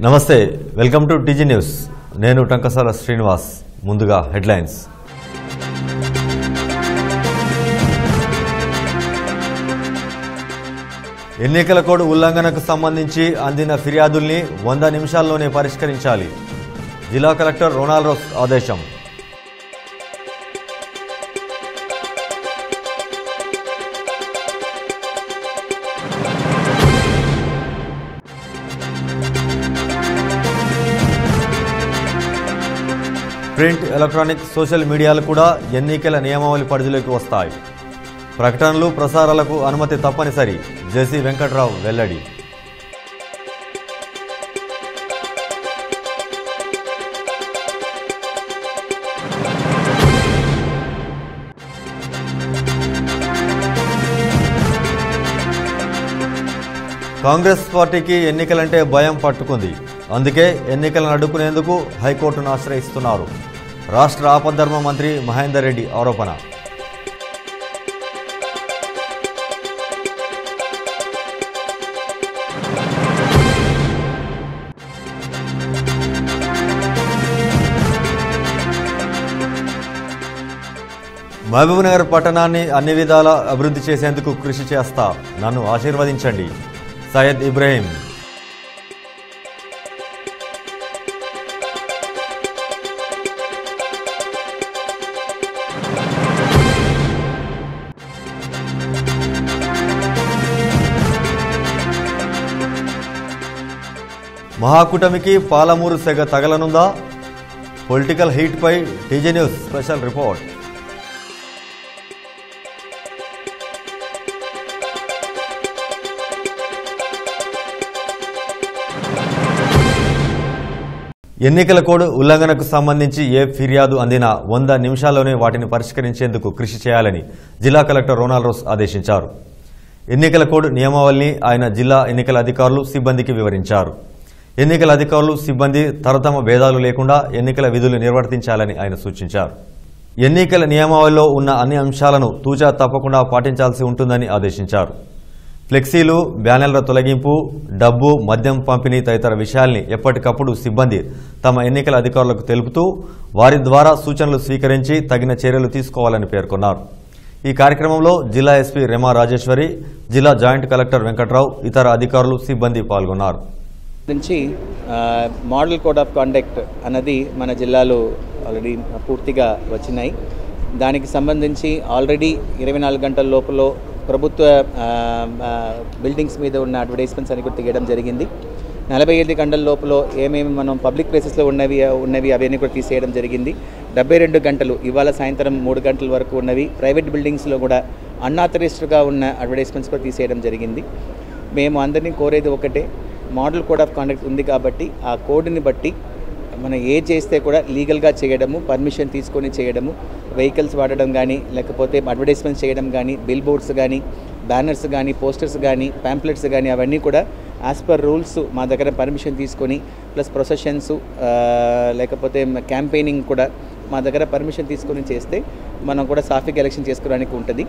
నమస్తే welcome to TG news నేను టంకసాల శ్రీనివాస్ ముందుగా హెడ్లైన్స్ ఎన్నికల కోడ్ ఉల్లంఘనకు సంబంధించి అందిన ఫిర్యాదుల్ని 100 నిమిషాల్లోనే పరిష్కరించాలి జిల్లా కలెక్టర్ రొనాల్డ్ రోస్ ఆదేశం ప్రింట్ ఎలక్ట్రానిక్ సోషల్ మీడియాలు కూడా ఎన్నికల నియమావళి పరిధిలోకి వస్తాయి ప్రకటనలు ప్రసారాలకు అనుమతి తప్పనిసరి జేసీ వెంకట్రావు వెల్లడి కాంగ్రెస్ పార్టీకి ఎన్నికలంటే భయం పట్టుకుంది అందుకే ఎన్నికలను అడ్డుకునేందుకు హైకోర్టును ఆశ్రయిస్తున్నారు రాష్ట్ర ఆపద్ధర్మ మంత్రి మహేందర్ రెడ్డి ఆరోపణ మహబూబ్నగర్ పట్టణాన్ని అన్ని విధాలా అభివృద్ధి చేసేందుకు కృషి చేస్తా నన్ను ఆశీర్వదించండి సయ్యద్ ఇబ్రహీం మహాకూటమికి పాలమూరు సెగ తగలనుందా పొలిటికల్ హీట్ పై టీజీ న్యూస్ స్పెషల్ రిపోర్ట్ ఎన్నికల కోడ్ ఉల్లంఘనకు సంబంధించి ఏ ఫిర్యాదు అందినా 100 నిమిషాల్లోనే వాటిని పరిష్కరించేందుకు కృషి చేయాలని జిల్లా కలెక్టర్ రొనాల్డ్ రోస్ ఆదేశించారు ఎన్నికల కోడ్ నియమావళిని ఆయన జిల్లా ఎన్నికల అధికారులు సిబ్బందికి వివరించారు ఎన్నికల అధికారులు సిబ్బంది తరతమ భేదాలు లేకుండా ఎన్నికల విధులు నిర్వర్తించాలని ఆయన సూచించారు ఎన్నికల నియమావళిలో ఉన్న అన్ని అంశాలను తూచా తప్పకుండా పాటించాల్సి ఉంటుందని ఆదేశించారు ఫ్లెక్సీలు బ్యానర్ల తొలగింపు డబ్బు మద్యం పంపిణీ తదితర విషయాల్ని ఎప్పటికప్పుడు సిబ్బంది తమ ఎన్నికల అధికారులకు తెలుపుతూ వారి ద్వారా సూచనలు స్వీకరించి తగిన చర్యలు తీసుకోవాలని పేర్కొన్నారు ఈ కార్యక్రమంలో జిల్లా ఎస్పీ రెమా రాజేశ్వరి జిల్లా జాయింట్ కలెక్టర్ వెంకట్రావు ఇతర అధికారులు సిబ్బంది పాల్గొన్నారు నుంచి మోడల్ కోడ్ ఆఫ్ కాండక్ట్ అన్నది మన జిల్లాలో ఆల్రెడీ పూర్తిగా వచ్చినాయి దానికి సంబంధించి ఆల్రెడీ 24 గంటల లోపల ప్రభుత్వ బిల్డింగ్స్ మీద ఉన్న అడ్వర్టైజ్మెంట్స్ అని కూడా తీయడం జరిగింది 45 గంటల లోపల ఏమేమి మనం పబ్లిక్ ప్లేసెస్లో ఉన్నవి అవన్నీ కూడా తీసేయడం జరిగింది 72 గంటలు ఇవాళ సాయంత్రం 3 గంటల వరకు ఉన్నవి ప్రైవేట్ బిల్డింగ్స్లో కూడా అన్ఆథరైజ్డ్గా ఉన్న అడ్వర్టైజ్మెంట్స్ కూడా తీసేయడం జరిగింది మేము అందరినీ కోరేది ఒకటే మోడల్ కోడ్ ఆఫ్ కాండక్ట్ ఉంది కాబట్టి ఆ కోడ్ని బట్టి మనం ఏ చేస్తే కూడా లీగల్గా చేయడము పర్మిషన్ తీసుకొని చేయడము వెహికల్స్ వాడడం కానీ లేకపోతే అడ్వర్టైజ్మెంట్స్ చేయడం కానీ బిల్ బోర్డ్స్ కానీ బ్యానర్స్ కానీ పోస్టర్స్ కానీ ప్యాంప్లెట్స్ కానీ అవన్నీ కూడా యాజ్ పర్ రూల్స్ మా దగ్గర పర్మిషన్ తీసుకొని ప్లస్ ప్రొసెషన్స్ లేకపోతే క్యాంపెయినింగ్ కూడా మా దగ్గర పర్మిషన్ తీసుకొని చేస్తే మనం కూడా సాఫీగా ఎలక్షన్ చేసుకోవడానికి ఉంటుంది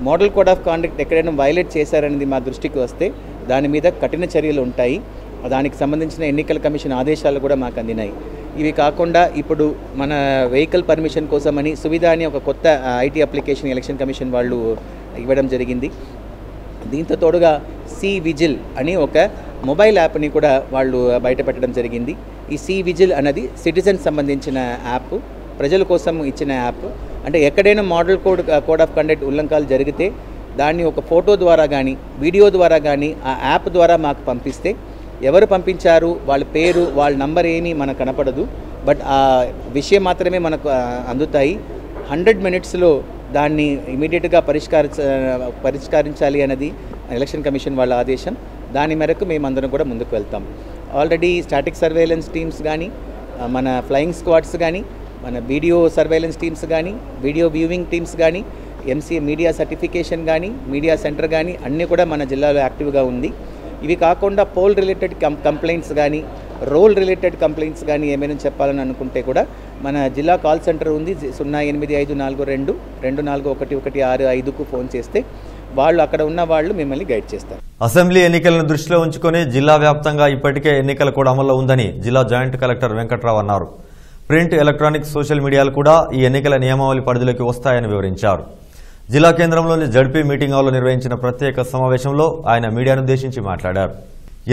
మోడల్ కోడ్ ఆఫ్ కాండక్ట్ ఎక్కడైనా వైలేట్ చేశారనేది మా దృష్టికి వస్తే దాని మీద కఠిన చర్యలు ఉంటాయి దానికి సంబంధించిన ఎన్నికల కమిషన్ ఆదేశాలు కూడా మాకు అందినాయి ఇవి కాకుండా ఇప్పుడు మన వెహికల్ పర్మిషన్ కోసమని సువిధ అని ఒక కొత్త ఐటీ అప్లికేషన్ ఎలక్షన్ కమిషన్ వాళ్ళు ఇవ్వడం జరిగింది దీంతో తోడుగా సి విజిల్ అని ఒక మొబైల్ యాప్ని కూడా వాళ్ళు బయటపెట్టడం జరిగింది ఈ సి విజిల్ అనేది సిటిజన్ సంబంధించిన యాప్ ప్రజల కోసం ఇచ్చిన యాప్ అంటే ఎక్కడైనా మోడల్ కోడ్ ఆఫ్ కండక్ట్ ఉల్లంఘనలు జరిగితే దాన్ని ఒక ఫోటో ద్వారా కానీ వీడియో ద్వారా కానీ ఆ యాప్ ద్వారా మాకు పంపిస్తే ఎవరు పంపించారు వాళ్ళ పేరు వాళ్ళ నంబర్ ఏమీ మనకు కనపడదు బట్ ఆ విషయం మాత్రమే మనకు అందుతాయి 100 మినిట్స్లో దాన్ని ఇమీడియట్గా పరిష్కరించాలి అన్నది ఎలక్షన్ కమిషన్ వాళ్ళ ఆదేశం దాని మేరకు మేమందరం కూడా ముందుకు వెళ్తాం ఆల్రెడీ స్టాటిక్ సర్వేలెన్స్ టీమ్స్ కానీ మన ఫ్లయింగ్ స్క్వాడ్స్ కానీ మన వీడియో సర్వేలెన్స్ టీమ్స్ కానీ వీడియో వ్యూవింగ్ టీమ్స్ కానీ ఎంసీ మీడియా సర్టిఫికేషన్ కానీ మీడియా సెంటర్ కానీ అన్నీ కూడా మన జిల్లాలో యాక్టివ్గా ఉంది ఇవి కాకుండా పోల్ రిలేటెడ్ కంప్లైంట్స్ కానీ రోల్ రిలేటెడ్ కంప్లైంట్స్ కానీ ఏమైనా చెప్పాలని అనుకుంటే కూడా మన జిల్లా కాల్ సెంటర్ ఉంది 0854224116 5కు ఫోన్ చేస్తే వాళ్ళు అక్కడ ఉన్న వాళ్ళు మిమ్మల్ని గైడ్ చేస్తారు. అసెంబ్లీ ఎన్నికలను దృష్టిలో ఉంచుకొని జిల్లా వ్యాప్తంగా ఇప్పటికే ఎన్నికల కోడ్ అమల్లో ఉందని జిల్లా జాయింట్ కలెక్టర్ వెంకట్రావు అన్నారు. ప్రింట్, ఎలక్ట్రానిక్, సోషల్ మీడియాలు కూడా ఈ ఎన్నికల నియమావళి పరిధిలోకి వస్తాయని వివరించారు. జిల్లా కేంద్రంలోని జడ్పీ మీటింగ్ హాల్లో నిర్వహించిన ప్రత్యేక సమావేశంలో ఆయన మీడియానుద్దేశించి మాట్లాడారు.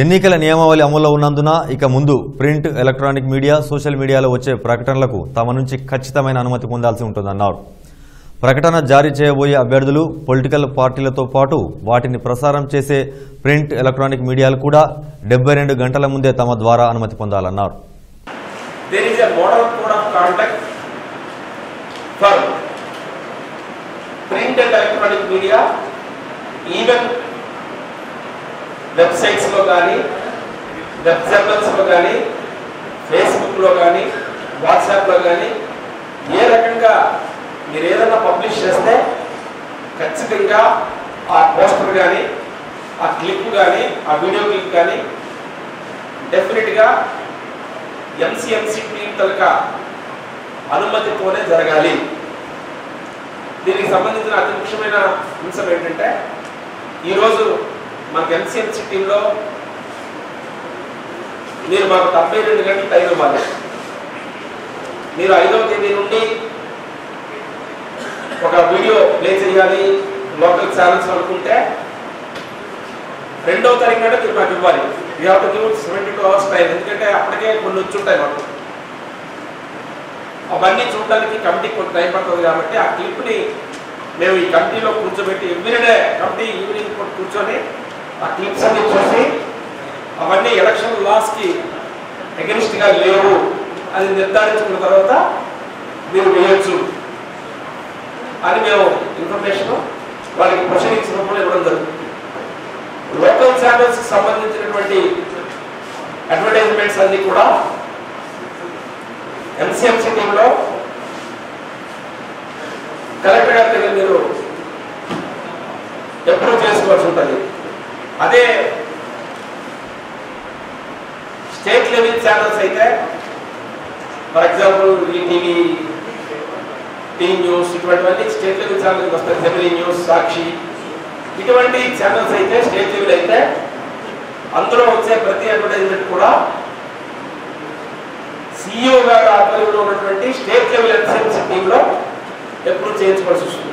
ఎన్నికల నియమావళి అమల్లో ఉన్నందున ఇక ముందు ప్రింట్, ఎలక్ట్రానిక్ మీడియా, సోషల్ మీడియాలో వచ్చే ప్రకటనలకు తమ నుంచి ఖచ్చితమైన అనుమతి పొందాల్సి ఉంటుందన్నారు. ప్రకటన జారీ చేయబోయే అభ్యర్థులు, పొలిటికల్ పార్టీలతో పాటు వాటిని ప్రసారం చేసే ప్రింట్, ఎలక్ట్రానిక్ మీడియాలు కూడా 72 గంటల ముందే తమ ద్వారా అనుమతి పొందాలన్నారు. There is a model code of conduct for print and electronic media, even websites lo gaani, web journals lo gaani, Facebook lo gaani, WhatsApp lo gaani, ఏ రకంగా మీరు ఏదైనా పబ్లిష్ చేస్తే ఖచ్చితంగా ఆ పోస్టర్ కానీ, ఆ క్లిప్ కానీ, ఆ వీడియో క్లిప్ కానీ డెఫినెట్గా ఎంసీఎంసీ టీం తలక అనుమతితోనే జరగాలి. దీనికి సంబంధించిన అతి ముఖ్యమైన అంశం ఏంటంటే, ఈరోజు మనకు ఎంసీఎంసీ టీంలో మీరు మాకు 72 గంటలు టైం ఇవ్వాలి. మీరు 5వ తేదీ నుండి ఒక వీడియో ప్లే చేయాలి లోకల్ ఛానల్స్ అనుకుంటే 2వ తారీఖు నాడు మీరు మాకు ఇవ్వాలి. You have to give 72 hours time. ఎందుకంటే అప్పటికే కొన్ని వచ్చుంటాయి మాకు, అవన్నీ చూడడానికి కమిటీకి కొంత టైం పడుతుంది. కాబట్టి ఆ క్లిప్ని మేము ఈ కమిటీలో కూర్చోబెట్టి ఎవ్రీడే కమిటీ ఈవినింగ్ కూర్చొని ఆ క్లిప్స్ అన్ని చూసి అవన్నీ ఎలక్షన్ లాస్కి అగెనిస్ట్గా లేవు అది నిర్ధారించుకున్న తర్వాత మీరు వేయచ్చు అని మేము ఇన్ఫర్మేషన్ వాళ్ళకి ప్రొసీడింగ్స్ రూపంలో ఇవ్వడం జరుగుతుంది. లోకల్ ఛానల్స్కి సంబంధించినటువంటి అడ్వర్టైజ్మెంట్స్ అన్ని కూడా ఎంసీఎంసీ టీంలో కలెక్టర్ గారి దగ్గర మీరు అప్రూవ్ చేసుకోవాల్సి ఉంటుంది. అదే స్టేట్ లెవెల్ ఛానల్స్ అయితే for example ETV, T news, ఇటువంటివన్నీ స్టేట్ లెవెల్ ఛానల్కి వస్తాయి. జమినీ న్యూస్, సాక్షి, ఇటువంటి ఛానల్స్ అయితే స్టేట్ లెవెల్ అయితే అందులో వచ్చే ప్రతి అడ్వర్టైజ్మెంట్ కూడా సిఇఓ గారి ఆధ్వర్యంలో ఉన్నటువంటి స్టేట్ లెవెల్ ఎంసీఎంసీ టీంలో అప్రూవ్ చేయించుకోవాల్సి వస్తుంది.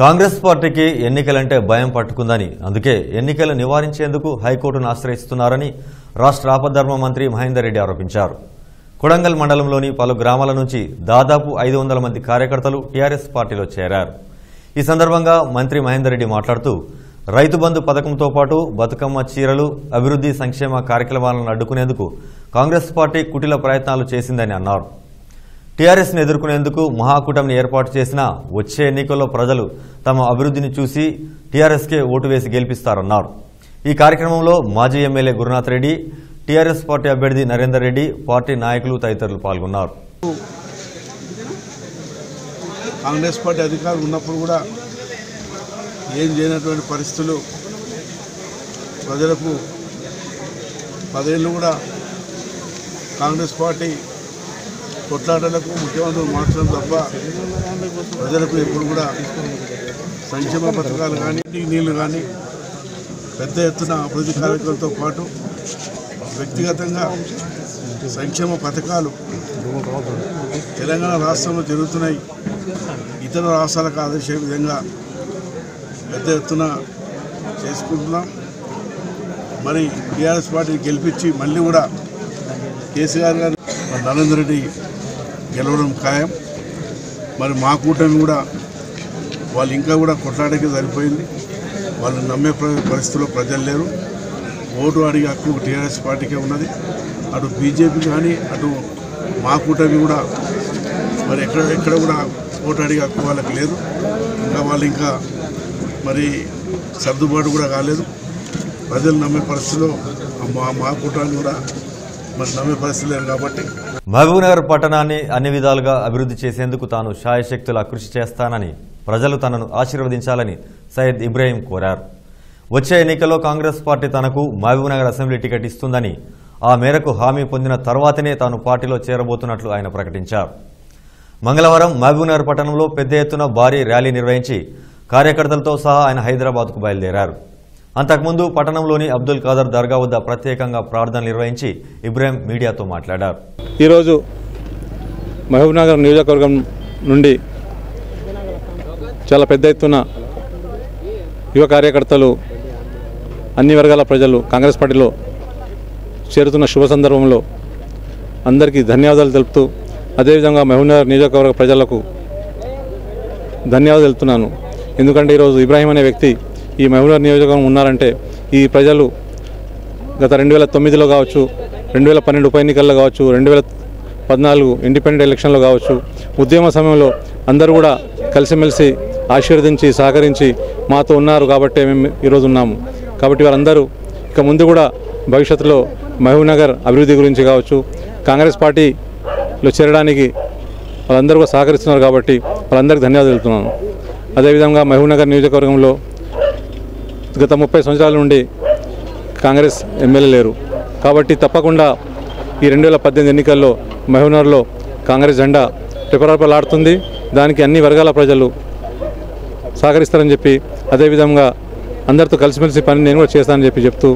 కాంగ్రెస్ పార్టీకి ఎన్నికలంటే భయం పట్టుకుందని, అందుకే ఎన్నికలు నివారించేందుకు హైకోర్టును ఆశ్రయిస్తున్నారని రాష్ట్ర ఆపద్ధర్మ మంత్రి మహేందర్ రెడ్డి ఆరోపించారు. కొడంగల్ మండలంలోని పలు గ్రామాల నుంచి దాదాపు 500 మంది కార్యకర్తలు టీఆర్ఎస్ పార్టీలో చేరారు. ఈ సందర్భంగా మంత్రి మహేందర్ రెడ్డి మాట్లాడుతూ, రైతు బంధు పథకంతో పాటు బతుకమ్మ చీరలు, అభివృద్ధి సంక్షేమ కార్యక్రమాలను అడ్డుకునేందుకు కాంగ్రెస్ పార్టీ కుటిల ప్రయత్నాలు చేసిందని అన్నారు. టీఆర్ఎస్ను ఎదుర్కొనేందుకు మహాకూటమిని ఏర్పాటు చేసినా వచ్చే ఎన్నికల్లో ప్రజలు తమ అభివృద్ధిని చూసి టీఆర్ఎస్కే ఓటు వేసి గెలిపిస్తారన్నారు. ఈ కార్యక్రమంలో మాజీ MLA Gurunath Reddy, TRS party అభ్యర్థి నరేందర్ రెడ్డి, పార్టీ నాయకులు తదితరులు పాల్గొన్నారు. కాంగ్రెస్ పార్టీ అధికారులు ఉన్నప్పుడు కూడా ఏం చేయనటువంటి పరిస్థితులు, ప్రజలకు 10 ఏళ్ళు కూడా కాంగ్రెస్ పార్టీ కొట్లాటలకు ముఖ్యమంత్రులు మార్చడం తప్ప ప్రజలకు ఎప్పుడు కూడా సంక్షేమ పథకాలు కానీ, నీళ్లు కానీ, పెద్ద ఎత్తున అభివృద్ధి కార్యక్రమాలతో పాటు వ్యక్తిగతంగా సంక్షేమ పథకాలు తెలంగాణ రాష్ట్రంలో జరుగుతున్నాయి. ఇతర రాష్ట్రాలకు ఆదేశే విధంగా పెద్ద ఎత్తున చేసుకుంటున్నాం. మరి టీఆర్ఎస్ పార్టీని గెలిపించి మళ్ళీ కూడా కేసీఆర్ గారు, నరేందర్ రెడ్డి గెలవడం ఖాయం. మరి మా కూటమి కూడా వాళ్ళు ఇంకా కూడా కొట్లాడకే సరిపోయింది. వాళ్ళు నమ్మే పరిస్థితుల్లో ప్రజలు లేరు. ఓటు అడిగే హక్కు టీఆర్ఎస్ పార్టీకే ఉన్నది. అటు బీజేపీ కానీ అటు మా కూటమి కూడా మరి ఎక్కడ కూడా ఓటు అడిగే హక్కు వాళ్ళకి లేదు. వాళ్ళు ఇంకా మరి సర్దుబాటు కూడా కాలేదు. ప్రజలు నమ్మే పరిస్థితిలో మా కూటమి కూడా మరి నమ్మే పరిస్థితి లేదు. కాబట్టి మహబూబ్నగర్ పట్టణాన్ని అన్ని విధాలుగా అభివృద్ధి చేసేందుకు తాను శాయశక్తులా కృషి చేస్తానని, ప్రజలు తనను ఆశీర్వదించాలని సయ్యద్ ఇబ్రాహీం కోరారు. వచ్చే ఎన్నికల్లో కాంగ్రెస్ పార్టీ తనకు మహబూబ్నగర్ అసెంబ్లీ టికెట్ ఇస్తుందని, ఆ మేరకు హామీ పొందిన తర్వాతనే తాను పార్టీలో చేరబోతున్నట్లు ఆయన ప్రకటించారు. మంగళవారం మహబూబ్నగర్ పట్టణంలో పెద్ద ఎత్తున భారీ ర్యాలీ నిర్వహించి కార్యకర్తలతో సహా ఆయన హైదరాబాద్కు బయలుదేరారు. అంతకుముందు పట్టణంలోని అబ్దుల్ ఖాదర్ దర్గా వద్ద ప్రత్యేకంగా ప్రార్థనలు నిర్వహించి ఇబ్రాహిం మీడియాతో మాట్లాడారు. ఈరోజు మహబూబ్నగర్ నియోజకవర్గం నుండి చాలా పెద్ద ఎత్తున యువ కార్యకర్తలు, అన్ని వర్గాల ప్రజలు కాంగ్రెస్ పార్టీలో చేరుతున్న శుభ సందర్భంలో అందరికీ ధన్యవాదాలు తెలుపుతూ, అదేవిధంగా మహబూబ్నగర్ నియోజకవర్గ ప్రజలకు ధన్యవాదాలు తెలుపుతున్నాను. ఎందుకంటే ఈరోజు ఇబ్రాహిం అనే వ్యక్తి ఈ మహబూబ్నగర్ నియోజకవర్గం ఉన్నారంటే ఈ ప్రజలు గత 2009లో కావచ్చు, 2012 ఉప ఎన్నికల్లో కావచ్చు, 2014 ఇండిపెండెంట్ ఎలక్షన్లో కావచ్చు, ఉద్యమ సమయంలో అందరూ కూడా కలిసిమెలిసి ఆశీర్వదించి సహకరించి మాతో ఉన్నారు కాబట్టి మేము ఈరోజు ఉన్నాము. కాబట్టి వారందరూ ఇక ముందు కూడా భవిష్యత్తులో మహబూబ్నగర్ అభివృద్ధి గురించి కావచ్చు, కాంగ్రెస్ పార్టీలో చేరడానికి వాళ్ళందరూ కూడా సహకరిస్తున్నారు కాబట్టి వాళ్ళందరికీ ధన్యవాదాలు తెలుపుతున్నాను. అదేవిధంగా మహబూబ్నగర్ నియోజకవర్గంలో గత 30 సంవత్సరాల నుండి కాంగ్రెస్ ఎమ్మెల్యే లేరు కాబట్టి తప్పకుండా ఈ 2018 ఎన్నికల్లో మహబూబ్నగర్లో కాంగ్రెస్ జెండా రెపరెపలాడుతుంది. దానికి అన్ని వర్గాల ప్రజలు సహకరిస్తారని చెప్పి, అదేవిధంగా అందరితో కలిసిమెలిసి పని నేను కూడా చేస్తానని చెప్పి చెప్తూ,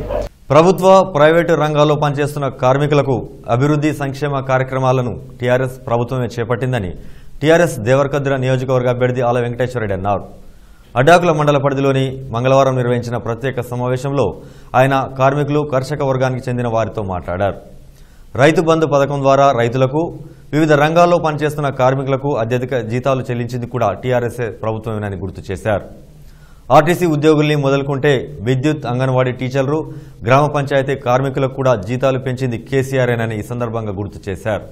ప్రభుత్వ, ప్రైవేటు రంగాల్లో పనిచేస్తున్న కార్మికులకు అభివృద్ధి సంక్షేమ కార్యక్రమాలను టీఆర్ఎస్ ప్రభుత్వమే చేపట్టిందని టీఆర్ఎస్ దేవరకద్ర నియోజకవర్గ అభ్యర్థి ఆల వెంకటేశ్వరరెడ్డి అన్నారు. అడ్డాకుల మండల పరిధిలోని మంగళవారం నిర్వహించిన ప్రత్యేక సమావేశంలో ఆయన కార్మికులు, కర్షక వర్గానికి చెందిన వారితో మాట్లాడారు. రైతు బంధు పథకం ద్వారా రైతులకు, వివిధ రంగాల్లో పనిచేస్తున్న కార్మికులకు అత్యధిక జీతాలు చెల్లించింది కూడా టీఆర్ఎస్ ప్రభుత్వమేనని గుర్తు చేశారు. ఆర్టీసీ ఉద్యోగుల్ని మొదలుకుంటే విద్యుత్, అంగన్వాడీ టీచర్లు, గ్రామ పంచాయతీ కార్మికులకు కూడా జీతాలు పెంచింది కేసీఆర్ఏనని ఈ సందర్భంగా గుర్తు చేశారు.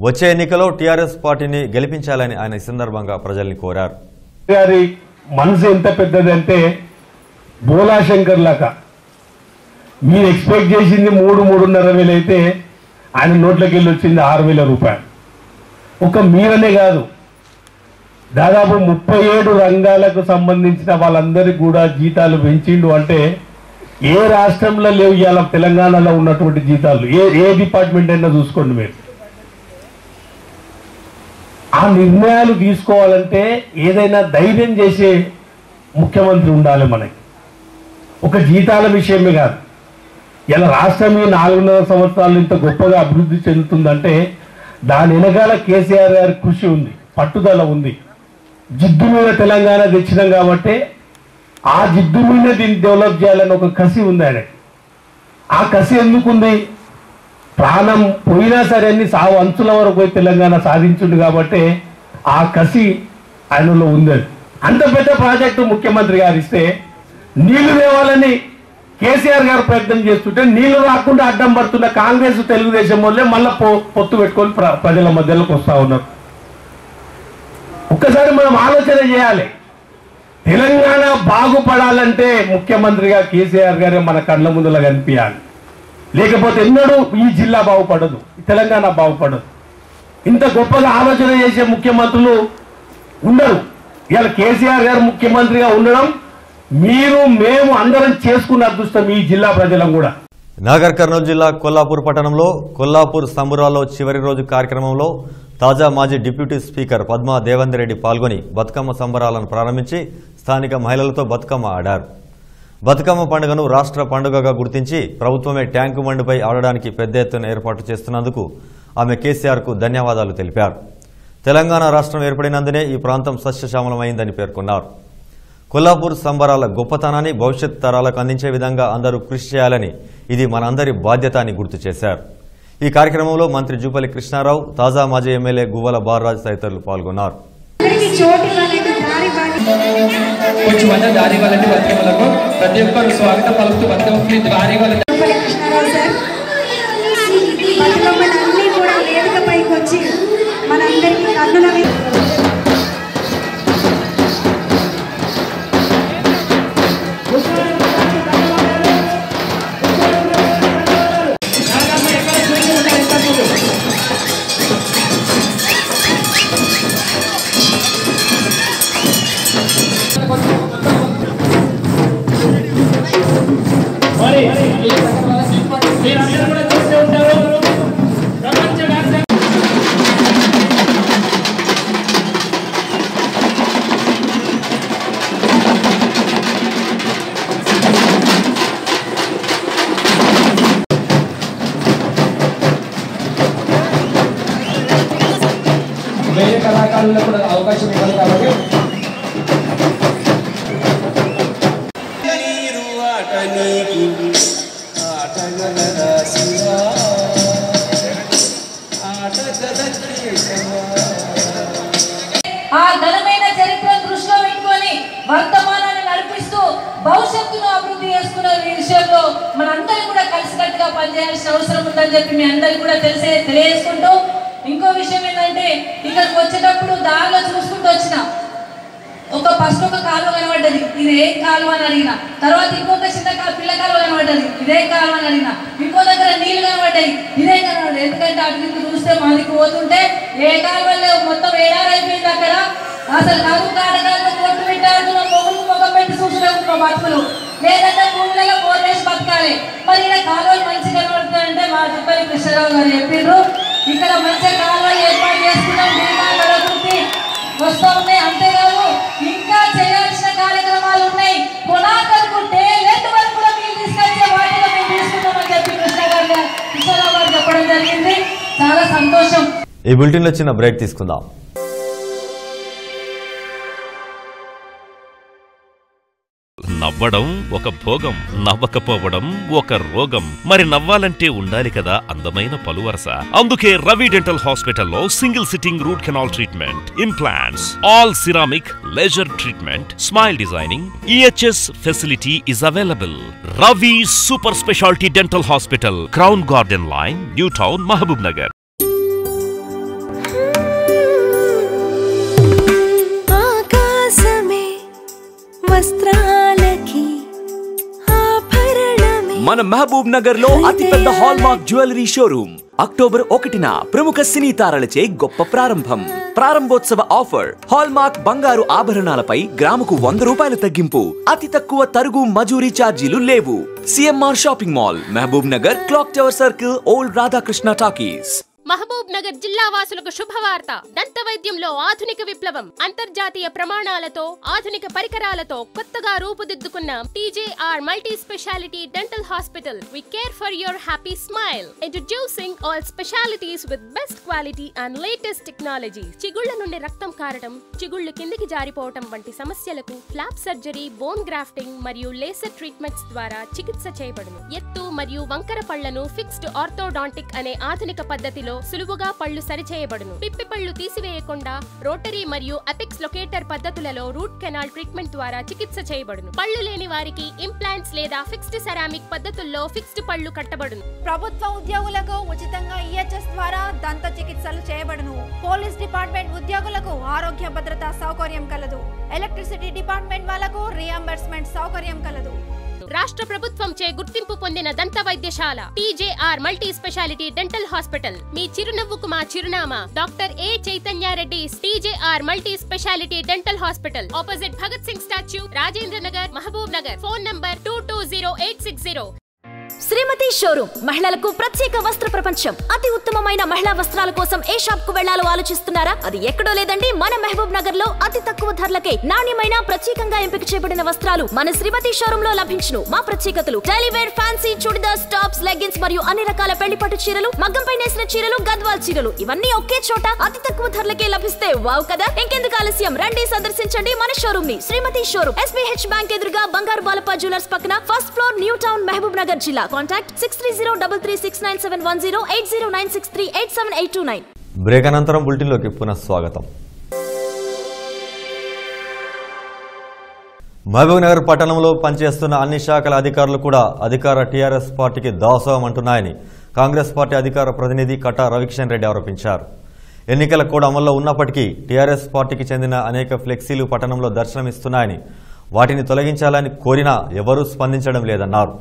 వచ్చే ఎన్నికలో టీఆర్ఎస్ పార్టీని గెలిపించాలని ఆయన ఈ సందర్భంగా ప్రజల్ని కోరారు. గారి మనసు ఎంత పెద్దదంటే బోలాశంకర్ లాగా మీరు ఎక్స్పెక్ట్ చేసింది 3-3.5 వేలు అయితే ఆయన నోట్లకి వెళ్ళి వచ్చింది 6,000 రూపాయలు. ఒక మీరనే కాదు, దాదాపు 37 రంగాలకు సంబంధించిన వాళ్ళందరికీ కూడా జీతాలు పెంచిండు. అంటే ఏ రాష్ట్రంలో లేవు ఇవాళ తెలంగాణలో ఉన్నటువంటి జీతాలు. ఏ డిపార్ట్మెంట్ అయినా చూసుకోండి మీరు. ఆ నిర్ణయాలు తీసుకోవాలంటే ఏదైనా ధైర్యం చేసే ముఖ్యమంత్రి ఉండాలి మనకి. ఒక జీతాల విషయమే కాదు, ఇలా రాష్ట్రం ఈ 4.5 సంవత్సరాలు ఇంత గొప్పగా అభివృద్ధి చెందుతుందంటే దాని వెనకాల కేసీఆర్ గారి కృషి ఉంది, పట్టుదల ఉంది. జిద్దు మీద తెలంగాణ తెచ్చినాం కాబట్టి ఆ జిద్దు మీద దీన్ని డెవలప్ చేయాలని ఒక కసి ఉంది ఆయన. ఆ కసి ఎందుకుంది? ప్రాణం పోయినా సరే అన్ని సావు అంచుల వరకు పోయి తెలంగాణ సాధించుంది కాబట్టి ఆ కసి ఆయనలో ఉంది. అంత పెద్ద ప్రాజెక్టు ముఖ్యమంత్రి గారు ఇస్తే నీళ్లు తేవాలని కేసీఆర్ గారు ప్రయత్నం చేస్తుంటే నీళ్లు రాకుండా అడ్డం పడుతున్న కాంగ్రెస్, తెలుగుదేశం వల్లే మళ్ళీ పొత్తు పెట్టుకొని ప్రజల మధ్యలోకి వస్తూ ఉన్నారు. ఒక్కసారి మనం ఆలోచన చేయాలి. తెలంగాణ బాగుపడాలంటే ముఖ్యమంత్రిగా కేసీఆర్ గారే మన కళ్ళ ముందులా కనిపించాలి. లేకపోతే ఎన్నడూ ఈ జిల్లా బాగుపడదు, తెలంగాణ బాగుపడదు. ఇంత గొప్పగా ఆలోచన చేసే ముఖ్యమంత్రులు ఉండరు. ఇవాళ కేసీఆర్ గారు ముఖ్యమంత్రిగా ఉండడం మీరు, మేము అందరం చేసుకున్న అదృష్టం ఈ జిల్లా ప్రజలం కూడా. నాగర్ కర్నూలు జిల్లా కొల్లాపూర్ పట్టణంలో కొల్లాపూర్ సంబురాలో చివరి రోజు కార్యక్రమంలో తాజా మాజీ డిప్యూటీ స్పీకర్ పద్మా దేవేందర్ రెడ్డి పాల్గొని బతుకమ్మ సంబరాలను ప్రారంభించి స్థానిక మహిళలతో బతుకమ్మ ఆడారు. బతుకమ్మ పండుగను రాష్ట్ర పండుగగా గుర్తించి ప్రభుత్వమే ట్యాంకు బండిపై ఆడడానికి పెద్ద ఎత్తున ఏర్పాటు చేస్తున్నందుకు ఆమె కేసీఆర్కు ధన్యవాదాలు తెలిపారు. తెలంగాణ రాష్ట్రం ఏర్పడినందునే ఈ ప్రాంతం సస్యశ్యామలమైందని పేర్కొన్నారు. కొల్లాపూర్ సంబరాల గొప్పతనాన్ని భవిష్యత్ తరాలకు అందించే విధంగా అందరూ కృషి చేయాలని, ఇది మనందరి బాధ్యత అని గుర్తు చేశారు. ఈ కార్యక్రమంలో మంత్రి జూపల్లి కృష్ణారావు, తాజా మాజీ ఎమ్మెల్యే గువ్వల బాలరాజు తదితరులు పాల్గొన్నారు. కొంచెం మంది దారి వాళ్ళని బతుకమ్మలకు ప్రతి ఒక్కరు స్వాగతం పలుకుతూ బతుకమ్మకి దారి వాళ్ళ బతుకమ్మలన్నీ కూడా వేదికపైకి వచ్చి మనందరికీ కన్నుల కళాకారులకు కూడా అవకాశం ఇవ్వాలి కాబట్టి ఆ ఘనమైన చరిత్రను దృష్టిలో పెట్టుకొని వర్తమానాన్ని నడిపిస్తూ భవిష్యత్తును అభివృద్ధి చేసుకునే విషయంలో మనందరూ కూడా కలిసికట్టుగా పనిచేయాల్సిన అవసరం ఉందని చెప్పి మీ అందరికీ కూడా తెలియజేసుకుంటూ ఇంకో విషయం ఏంటంటే ఇక్కడికి వచ్చేటప్పుడు దారిలో చూసుకుంటూ వచ్చిన ఫస్ట్ ఒక కాలువ కనబడ్డది, ఇది ఏం కాలువ అని అడిగిన. తర్వాత ఇంకొక చిన్న పిల్ల కాలువ కనబడ్డది, ఇదే కాలువ అని అడిగిన. ఇంకో దగ్గర నీళ్లు కనబడ్డాయి, ఇదే కనబడ్డది. ఎందుకంటే అటు చూస్తే మాదికి పోతుంటే ఏ కాలువ లేవు, మొత్తం ఏడారైపోయింది అక్కడ. అసలు కరువు కాడకాలను కొట్టు పెట్టాడుతున్న మొగులు ముఖం పెట్టి చూసులేము మా బతుకులు, లేదంటే భూములలో బోర్లేసి బతకాలి. మరి ఇలా కాలువలు మంచిగా కనబడుతుందంటే మా చెప్పని కృష్ణరావు గారు చెప్పిండ్రు. ఇక్కడ మంచిగా కాలువలు ఏర్పాటు చేసుకున్నాం, అభివృద్ధి వస్తూ ఉన్నాయి. అంతేకాదు ఇంకా చేయాల్సిన కార్యక్రమాలు ఉన్నాయి. కొనాకరకు టేలెంట్ వరకు కూడా మీరు తీసుకొచ్చే వాటిలో మేము తీసుకున్నామని చెప్పి కృష్ణరావు గారు చెప్పడం జరిగింది. చాలా సంతోషం. ఈ బులెటిన్లో చిన్న బ్రేక్ తీసుకుందాం. నవ్వడం ఒక భోగం, నవ్వకపోవడం ఒక రోగం. మరి నవ్వాలంటే ఉండాలి కదా అందమైన పలువరస. అందుకే రవి డెంటల్ హాస్పిటల్లో single sitting root canal treatment, implants, all ceramic, laser treatment, smile designing, EHS facility is available. Ravi super speciality dental hospital, crown garden line, new town, Mahbubnagar. మన మహబూబ్ నగర్ లో అతిపెద్ద హాల్మార్క్ జ్యువెలరీ షోరూమ్ అక్టోబర్ 1న ప్రముఖ సినీ తారలచే గొప్ప ప్రారంభం. ప్రారంభోత్సవ offer, hallmark బంగారు ఆభరణాలపై గ్రాముకు 100 రూపాయలు తగ్గింపు, అతి తక్కువ తరుగు మజూరీ ఛార్జీలు లేవు. CMR shopping mall, Mahbubnagar, clock tower circle, old Radhakrishna talkies. Mahbubnagar జిల్లా వాసులకు శుభవార్త. దంత వైద్యంలో ఆధునిక విప్లవం. అంతర్జాతీయ ప్రమాణాలతో, ఆధునిక పరికరాలతో కొత్తగా రూపుదిద్దుకున్న TJR multi specialty dental hospital. We care for your happy smile. Introducing all specialities with best quality and latest technology. చిగుళ్ళ నుండి రక్తం కారడం, చిగుళ్ళు కిందికి జారిపోవటం వంటి సమస్యలకు ఫ్లాప్ సర్జరీ, బోన్ గ్రాఫ్టింగ్ మరియు లేసర్ ట్రీట్మెంట్స్ ద్వారా చికిత్స చేయబడును. ఎత్తు మరియు వంకర పళ్లను ఫిక్స్డ్ ఆర్థోడాంటిక్ అనే ఆధునిక పద్ధతిలో సులువుగా పళ్ళు సరిచేయబడును. పిప్పి పళ్ళు తీసివేయకుండా రోటరీ మరియు అపెక్స్ లొకేటర్ పద్ధతులలో రూట్ కెనాల్ ట్రీట్మెంట్ ద్వారా చికిత్స చేయబడును. పళ్ళు లేని వారికి ఇంప్లాంట్స్ లేదా ఫిక్స్డ్ సెరామిక్ పద్ధతుల్లో ఫిక్స్డ్ పళ్ళు కట్టబడును. ప్రభుత్వ ఉద్యోగులకు ఉచితంగా EHS ద్వారా దంత చికిత్సలు చేయబడును. పోలీస్ డిపార్ట్మెంట్ ఉద్యోగులకు ఆరోగ్య భద్రత సౌకర్యం కలదు. ఎలక్ట్రిసిటీ డిపార్ట్మెంట్ వాళ్లకు రియంబర్స్మెంట్ సౌకర్యం కలదు. రాష్ట్ర ప్రభుత్వం చే గుర్తింపు పొందిన దంత వైద్యశాల TJR multi specialty dental hospital. మీ చిరునవ్వుకు మా చిరునామా doctor A Chaitanya Reddy. TJR multi specialty dental hospital, opposite Bhagat Singh statue, Rajendranagar, Mahabubnagar. Phone number 220860. Srimathi showroom మహిళలకు ప్రత్యేక వస్త్ర ప్రపంచం. అతి ఉత్తమమైన మహిళా వస్త్రాల కోసం ఏ షాప్ కు వెళ్లాలో ఆలోచిస్తున్నారా? అది ఎక్కడో లేదండి, మన మహబూబ్ నగర్ లో అతి తక్కువ ధరలకే నాణ్యమైన ప్రత్యేకంగా ఎంపిక చేయబడిన వస్త్రాలు మన శ్రీమతి షోరూమ్ లో లభించును. మా ప్రత్యేకతలు daily wear, fancy chudidars, tops, leggings మరియు అన్ని రకాల పెళ్లి పట్టు చీరలు, మగ్గంపై నేసిన చీరలు, గద్వాల్ చీరలు, ఇవన్నీ ఒకే చోట అతి తక్కువ ధరలకే లభిస్తే వావ్ కదా. ఇంకెందుకు ఆలస్యం, రండి సందర్శించండి మన షోరూమ్ ని. శ్రీమతి షోరూమ్, SBH బ్యాంక్ ఎదురుగా, బంగారు బాలప్ప జ్యువెలర్స్ పక్కన, first floor, new town, Mahbubnagar జిల్లా. కాంటాక్ట్ 6303369710, 8096387829. బ్రేక్ అనంతరం బులెటిన్లోకి పునః స్వాగతం. మహబూబ్ నగర్ పట్టణంలో పనిచేస్తున్న అన్ని శాఖల అధికారులు కూడా అధికార టీఆర్ఎస్ పార్టీకి దాసోహం అంటున్నాయని కాంగ్రెస్ పార్టీ అధికార ప్రతినిధి కట్టా రవికిషన్ రెడ్డి ఆరోపించారు. ఎన్నికల కోడ్ అమల్లో ఉన్నప్పటికీ టీఆర్ఎస్ పార్టీకి చెందిన అనేక ఫ్లెక్సీలు పట్టణంలో దర్శనమిస్తున్నాయని, వాటిని తొలగించాలని కోరినా ఎవరూ స్పందించడం లేదన్నారు.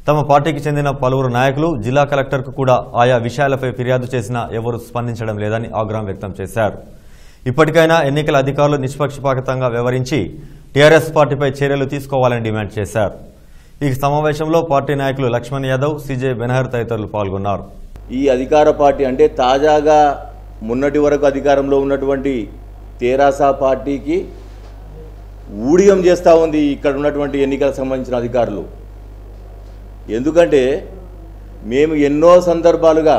తమ పార్టీకి చెందిన పలువురు నాయకులు జిల్లా కలెక్టర్కు కూడా ఆయా విషయాలపై ఫిర్యాదు చేసినా ఎవరూ స్పందించడం లేదని ఆగ్రహం వ్యక్తం చేశారు. ఇప్పటికైనా ఎన్నికల అధికారులు నిష్పక్షపాతంగా వ్యవహరించి టీఆర్ఎస్ పార్టీపై చర్యలు తీసుకోవాలని డిమాండ్ చేశారు. ఈ సమావేశంలో పార్టీ నాయకులు లక్ష్మణ్ యాదవ్, CJ బెనహర్ తదితరులు పాల్గొన్నారు. ఈ అధికార పార్టీ అంటే తాజాగా మొన్నటి వరకు అధికారంలో ఉన్నటువంటి తెరాస పార్టీకి ఊడియం చేస్తూ ఉంది ఇక్కడ ఉన్నటువంటి ఎన్నికలకు సంబంధించిన అధికారులు. ఎందుకంటే మేము ఎన్నో సందర్భాలుగా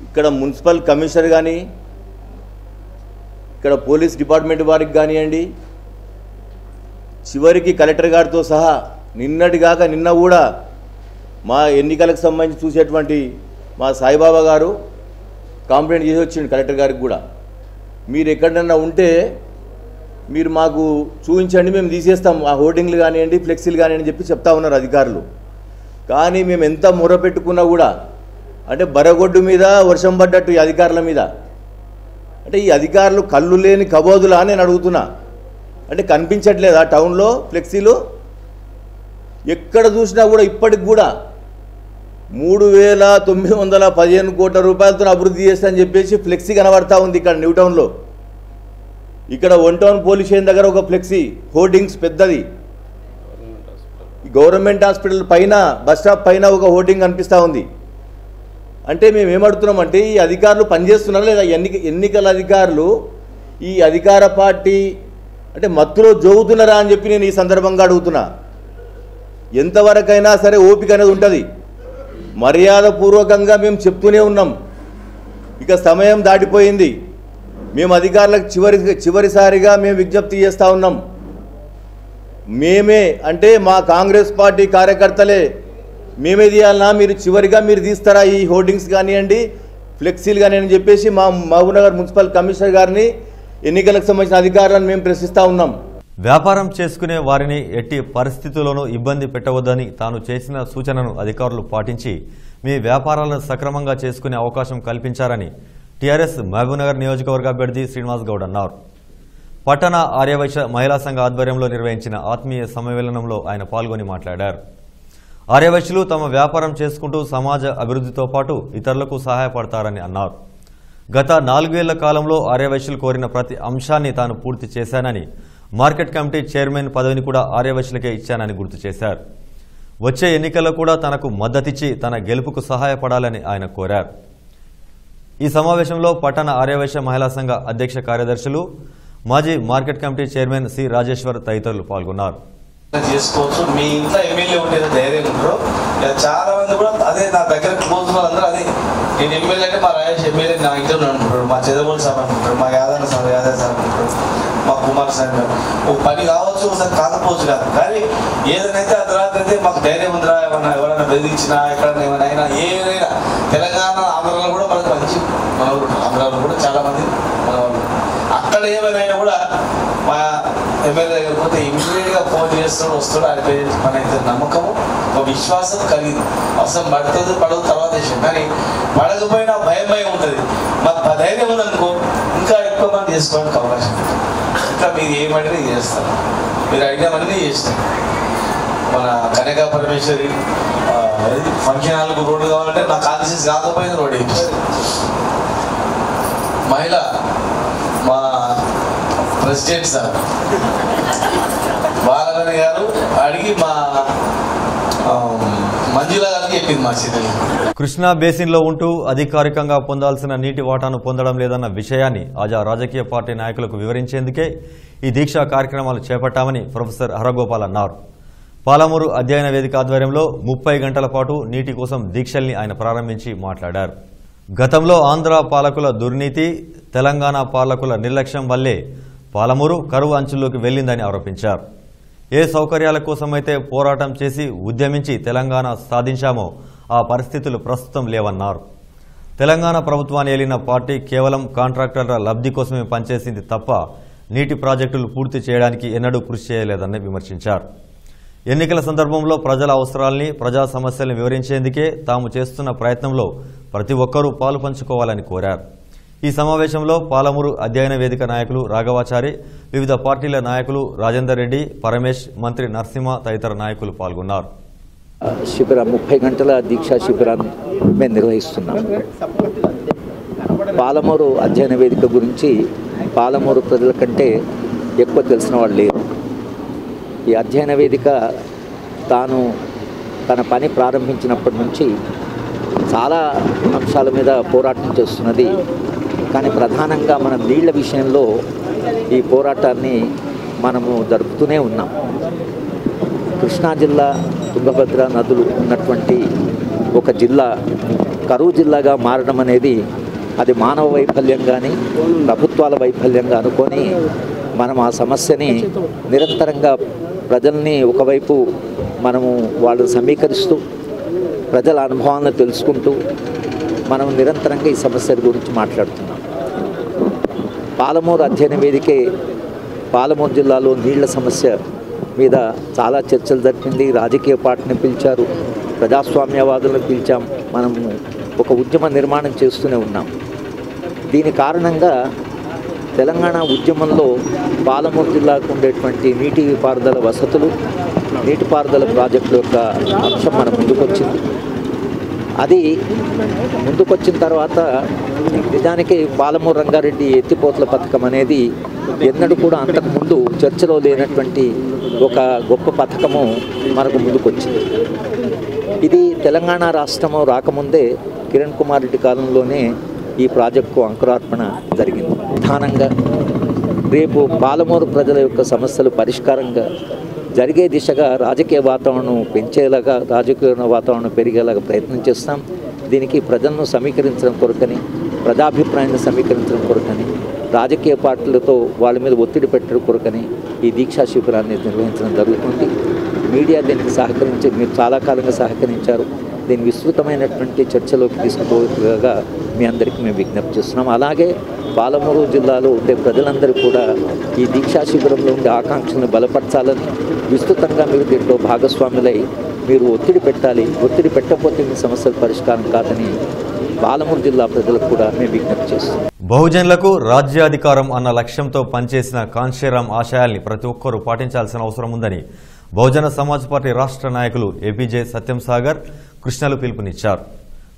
ఇక్కడ మున్సిపల్ కమిషనర్ కానీ, ఇక్కడ పోలీస్ డిపార్ట్మెంట్ వారికి కానివ్వండి, చివరికి కలెక్టర్ గారితో సహా నిన్న కూడా మా ఎన్నికలకు సంబంధించి చూసేటువంటి మా సాయిబాబా గారు కంప్లైంట్ చేసి వచ్చిండు కలెక్టర్ గారికి కూడా. మీరు ఎక్కడన్నా ఉంటే మీరు మాకు చూపించండి, మేము తీసేస్తాం ఆ హోర్డింగ్లు కానివ్వండి, ఫ్లెక్సీలు కానివ్వండి చెప్పి చెప్తా ఉన్నారు అధికారులు. కానీ మేము ఎంత మొర పెట్టుకున్నా కూడా అంటే బరగొడ్డు మీద వర్షం పడ్డట్టు ఈ అధికారుల మీద. అంటే ఈ అధికారులు కళ్ళు లేని కబోదులా అని నేను అడుగుతున్నా. అంటే కనిపించట్లేదా టౌన్లో ఫ్లెక్సీలు? ఎక్కడ చూసినా కూడా ఇప్పటికి కూడా 3,915 కోట్ల రూపాయలతో అభివృద్ధి చేస్తానని చెప్పేసి ఫ్లెక్సీ కనబడతా ఉంది ఇక్కడ న్యూ టౌన్లో. ఇక్కడ 1 టౌన్ పోలీస్ స్టేషన్ దగ్గర ఒక ఫ్లెక్సీ హోర్డింగ్స్ పెద్దది, గవర్నమెంట్ హాస్పిటల్ పైన బస్ స్టాప్ పైన ఒక హోర్డింగ్ కనిపిస్తూ ఉంది. అంటే మేము ఏమడుగుతున్నామంటే ఈ అధికారులు పనిచేస్తున్నారా లేదా? ఎన్నికల అధికారులు ఈ అధికార పార్టీ అంటే మత్తులో జోగుతున్నారా అని చెప్పి నేను ఈ సందర్భంగా అడుగుతున్నా. ఎంతవరకైనా సరే ఓపిక అనేది ఉంటుంది. మర్యాదపూర్వకంగా మేము చెప్తూనే ఉన్నాం. ఇక సమయం దాటిపోయింది. మేము అధికారులకు చివరిసారిగా మేము విజ్ఞప్తి చేస్తూ ఉన్నాం. మేమే అంటే మా కాంగ్రెస్ పార్టీ కార్యకర్తలే మేమే తీయాలన్నా, మీరు చివరిగా మీరు తీస్తారా ఈ హోర్డింగ్స్ కానివ్వండి, ఫ్లెక్సీలు కానివ్వండి చెప్పేసి మా మహబూబ్నగర్ మున్సిపల్ కమిషనర్ గారిని, ఎన్నికలకు సంబంధించిన అధికారులను మేము ప్రశ్నిస్తూ ఉన్నాం. వ్యాపారం చేసుకునే వారిని ఎట్టి పరిస్థితుల్లోనూ ఇబ్బంది పెట్టవద్దని తాను చేసిన సూచనను అధికారులు పాటించి మీ వ్యాపారాలను సక్రమంగా చేసుకునే అవకాశం కల్పించారని టీఆర్ఎస్ మహబూబ్నగర్ నియోజకవర్గ అభ్యర్థి శ్రీనివాస్ గౌడ్ అన్నారు. పట్టణ ఆర్యవైశ్య మహిళా సంఘ ఆధ్వర్యంలో నిర్వహించిన ఆత్మీయ సమ్మేళనంలో ఆయన పాల్గొని మాట్లాడారు. ఆర్యవైశ్యులు తమ వ్యాపారం చేసుకుంటూ సమాజ అభివృద్ధితో పాటు ఇతరులకు సహాయపడతారని అన్నారు. గత 4 ఏళ్ల కాలంలో ఆర్యవైశ్యులు కోరిన ప్రతి అంశాన్ని తాను పూర్తి చేశానని, మార్కెట్ కమిటీ చైర్మన్ పదవిని కూడా ఆర్యవైశ్యులకే ఇచ్చానని గుర్తు చేశారు. వచ్చే ఎన్నికల్లో కూడా తనకు మద్దతిచ్చి తన గెలుపుకు సహాయపడాలని ఆయన కోరారు. ఈ సమావేశంలో పట్టణ ఆర్యవైశ్య మహిళా సంఘ అధ్యక్ష కార్యదర్శులు, మాజీ market committee chairman C Rajeshwar తదితరులు పాల్గొన్నారు. చేసుకోవచ్చు. మీ ఇంట్లో ఎమ్మెల్యే ఉండేది ధైర్యం ఉంటారు. చాలా మంది కూడా అదే నా దగ్గర క్లోజ్ వాళ్ళందరూ అదే, నేను ఎమ్మెల్యే అంటే మా రాజేష్ ఎమ్మెల్యే నా ఇంట్లో అనుకుంటారు, మా చంద్రబాబు సార్ అనుకుంటారు, మా యాదవ్ సార్ అనుకుంటారు, మా కుమార్ సార్ ఒక పని కావచ్చు, ఒకసారి కాకపోవచ్చు కాదు. కానీ ఏదైతే అర్ధరాత్రి అయితే మాకు ధైర్యం ఉందిరా, ఎవరైనా బెదిరించినా ఎక్కడైనా ఏమైనా ఏదైనా తెలంగాణ ఆంధ్రాలో కూడా మనకు మంచి మన ఆంధ్రాలో కూడా చాలా మంది మన వాళ్ళు అక్కడ ఏమైనా కూడా మా ఎమ్మెల్యే దగ్గర పోతే ఇమీడియట్గా ఫోన్ చేస్తాడు, వస్తాడు. ఆయన పేరెంట్స్ మన అయితే నమ్మకము, ఒక విశ్వాసం కలిగింది. అవసరం పడుతుంది పడదు తర్వాత విషయం, కానీ పడకపోయినా భయం ఉంటుంది. మాకు ధైర్యం ఉందనుకో ఇంకా ఎక్కువ మంది చేసుకోవడానికి అవకాశం ఉంటుంది. ఇంకా మీరు ఏమంటే చేస్తారు, మీరు అడిగినవన్నీ చేస్తారు. మన కనక పరమేశ్వరి ఫంక్షన్ హాల్కు రోడ్డు కావాలంటే నాకు కాన్షియస్ కాకపోయింది రోడ్ వేయించారు. మహిళ మా ప్రెసిడెంట్ సార్ బాలగణి గారు అడిగి మా మంజుల గారికి చెప్పింది మా సిటీ. కృష్ణా బేసిన్లో ఉంటూ అధికారికంగా పొందాల్సిన నీటి వాటాను పొందడం లేదన్న విషయాన్ని ఆయా రాజకీయ పార్టీ నాయకులకు వివరించేందుకే ఈ దీక్షా కార్యక్రమాలు చేపట్టామని ప్రొఫెసర్ హరగోపాల్ అన్నారు. పాలమూరు అధ్యయన వేదిక ఆధ్వర్యంలో 30 గంటల పాటు నీటి కోసం దీక్షల్ని ఆయన ప్రారంభించి మాట్లాడారు. గతంలో ఆంధ్ర పాలకుల దుర్నీతి, తెలంగాణ పాలకుల నిర్లక్ష్యం వల్లే పాలమూరు కరువు అంచుల్లోకి వెళ్లిందని ఆరోపించారు. ఏ సౌకర్యాల కోసమైతే పోరాటం చేసి ఉద్యమించి తెలంగాణ సాధించామో ఆ పరిస్థితులు ప్రస్తుతం లేవన్నారు. తెలంగాణ ప్రభుత్వాన్ని ఏలిన పార్టీ కేవలం కాంట్రాక్టర్ల లబ్ధి కోసమే పనిచేసింది తప్ప నీటి ప్రాజెక్టులు పూర్తి చేయడానికి ఎన్నడూ కృషి చేయలేదని విమర్శించారు. ఎన్నికల సందర్భంలో ప్రజల అవసరాల్ని, ప్రజా సమస్యల్ని వివరించేందుకే తాము చేస్తున్న ప్రయత్నంలో ప్రతి ఒక్కరూ పాలు పంచుకోవాలని కోరారు. ఈ సమావేశంలో పాలమూరు అధ్యయన వేదిక నాయకులు రాఘవాచారి, వివిధ పార్టీల నాయకులు రాజేందర్ రెడ్డి, పరమేష్, మంత్రి నరసింహ తదితర నాయకులు పాల్గొన్నారు. శిబిరం 30 గంటల దీక్షా శిబిరాన్ని మేము నిర్వహిస్తున్నాం. పాలమూరు అధ్యయన వేదిక గురించి పాలమూరు ప్రజల కంటే ఎక్కువ తెలిసిన వాళ్ళు లేరు. ఈ అధ్యయన వేదిక తాను తన పని ప్రారంభించినప్పటి నుంచి చాలా అంశాల మీద పోరాటం చేస్తున్నది. కానీ ప్రధానంగా మన నీళ్ల విషయంలో ఈ పోరాటాన్ని మనము జరుపుతూనే ఉన్నాం. కృష్ణా జిల్లా, తుంగభద్ర నదులు ఉన్నటువంటి ఒక జిల్లా కరువు జిల్లాగా మారడం అనేది అది మానవ వైఫల్యం కానీ ప్రభుత్వాల వైఫల్యంగా అనుకొని మనం ఆ సమస్యని నిరంతరంగా ప్రజల్ని ఒకవైపు మనము వాళ్ళు సమీకరిస్తూ ప్రజల అనుభవాలను తెలుసుకుంటూ మనం నిరంతరంగా ఈ సమస్యల గురించి మాట్లాడుతున్నాం. పాలమూరు అధ్యయన వేదికే పాలమూరు జిల్లాలో నీళ్ల సమస్య మీద చాలా చర్చలు జరిపింది. రాజకీయ పార్టీని పిలిచారు, ప్రజాస్వామ్యవాదులను పిలిచాం. మనం ఒక ఉద్యమ నిర్మాణం చేస్తూనే ఉన్నాం. దీని కారణంగా తెలంగాణ ఉద్యమంలో పాలమూరు జిల్లాకు ఉండేటువంటి నీటిపారుదల వసతులు, నీటిపారుదల ప్రాజెక్టుల యొక్క అంశం మన ముందుకొచ్చింది. అది ముందుకొచ్చిన తర్వాత నిజానికి పాలమూరు రంగారెడ్డి ఎత్తిపోతల పథకం అనేది ఎన్నడూ కూడా అంతకుముందు చర్చలో లేనటువంటి ఒక గొప్ప పథకము మనకు ముందుకొచ్చింది. ఇది తెలంగాణ రాష్ట్రము రాకముందే కిరణ్ కుమార్ రెడ్డి కాలంలోనే ఈ ప్రాజెక్టుకు అంకురార్పణ జరిగింది. ప్రధానంగా రేపు పాలమూరు ప్రజల యొక్క సమస్యలు పరిష్కారంగా జరిగే దిశగా రాజకీయ వాతావరణం పెంచేలాగా, రాజకీయ వాతావరణం పెరిగేలాగా ప్రయత్నం చేస్తాం. దీనికి ప్రజలను సమీకరించడం కొరకని, ప్రజాభిప్రాయాన్ని సమీకరించడం కొరకని, రాజకీయ పార్టీలతో వాళ్ళ మీద ఒత్తిడి పెట్టడం కొరకని ఈ దీక్షా శిబిరాన్ని నిర్వహించడం జరుగుతుంది. మీడియా దీనికి సహకరించి మీరు చాలా కాలంగా సహకరించారు. దీన్ని విస్తృతమైనటువంటి చర్చలోకి తీసుకుపోగా మీ అందరికీ మేము విజ్ఞప్తి చేస్తున్నాం. అలాగే పాలమూరు జిల్లాలో ఉండే ప్రజలందరూ కూడా ఈ దీక్షా శిబిరంలో ఉండే ఆకాంక్షలను బలపరచాలని, విస్తృతంగా మీరు దీంట్లో భాగస్వాములై మీరు ఒత్తిడి పెట్టాలి. ఒత్తిడి పెట్టకపోతే మీ సమస్యల పరిష్కారం కాదని పాలమూరు జిల్లా ప్రజలకు కూడా మేము విజ్ఞప్తి చేస్తున్నాం. బహుజనులకు రాజ్యాధికారం అన్న లక్ష్యంతో పనిచేసిన కాన్షీరాం ఆశయాల్ని ప్రతి ఒక్కరూ పాటించాల్సిన అవసరం ఉందని బహుజన సమాజ్ పార్టీ రాష్ట్ర నాయకులు ఏపీజే సత్యం సాగర్ కృష్ణలు పిలుపునిచ్చారు.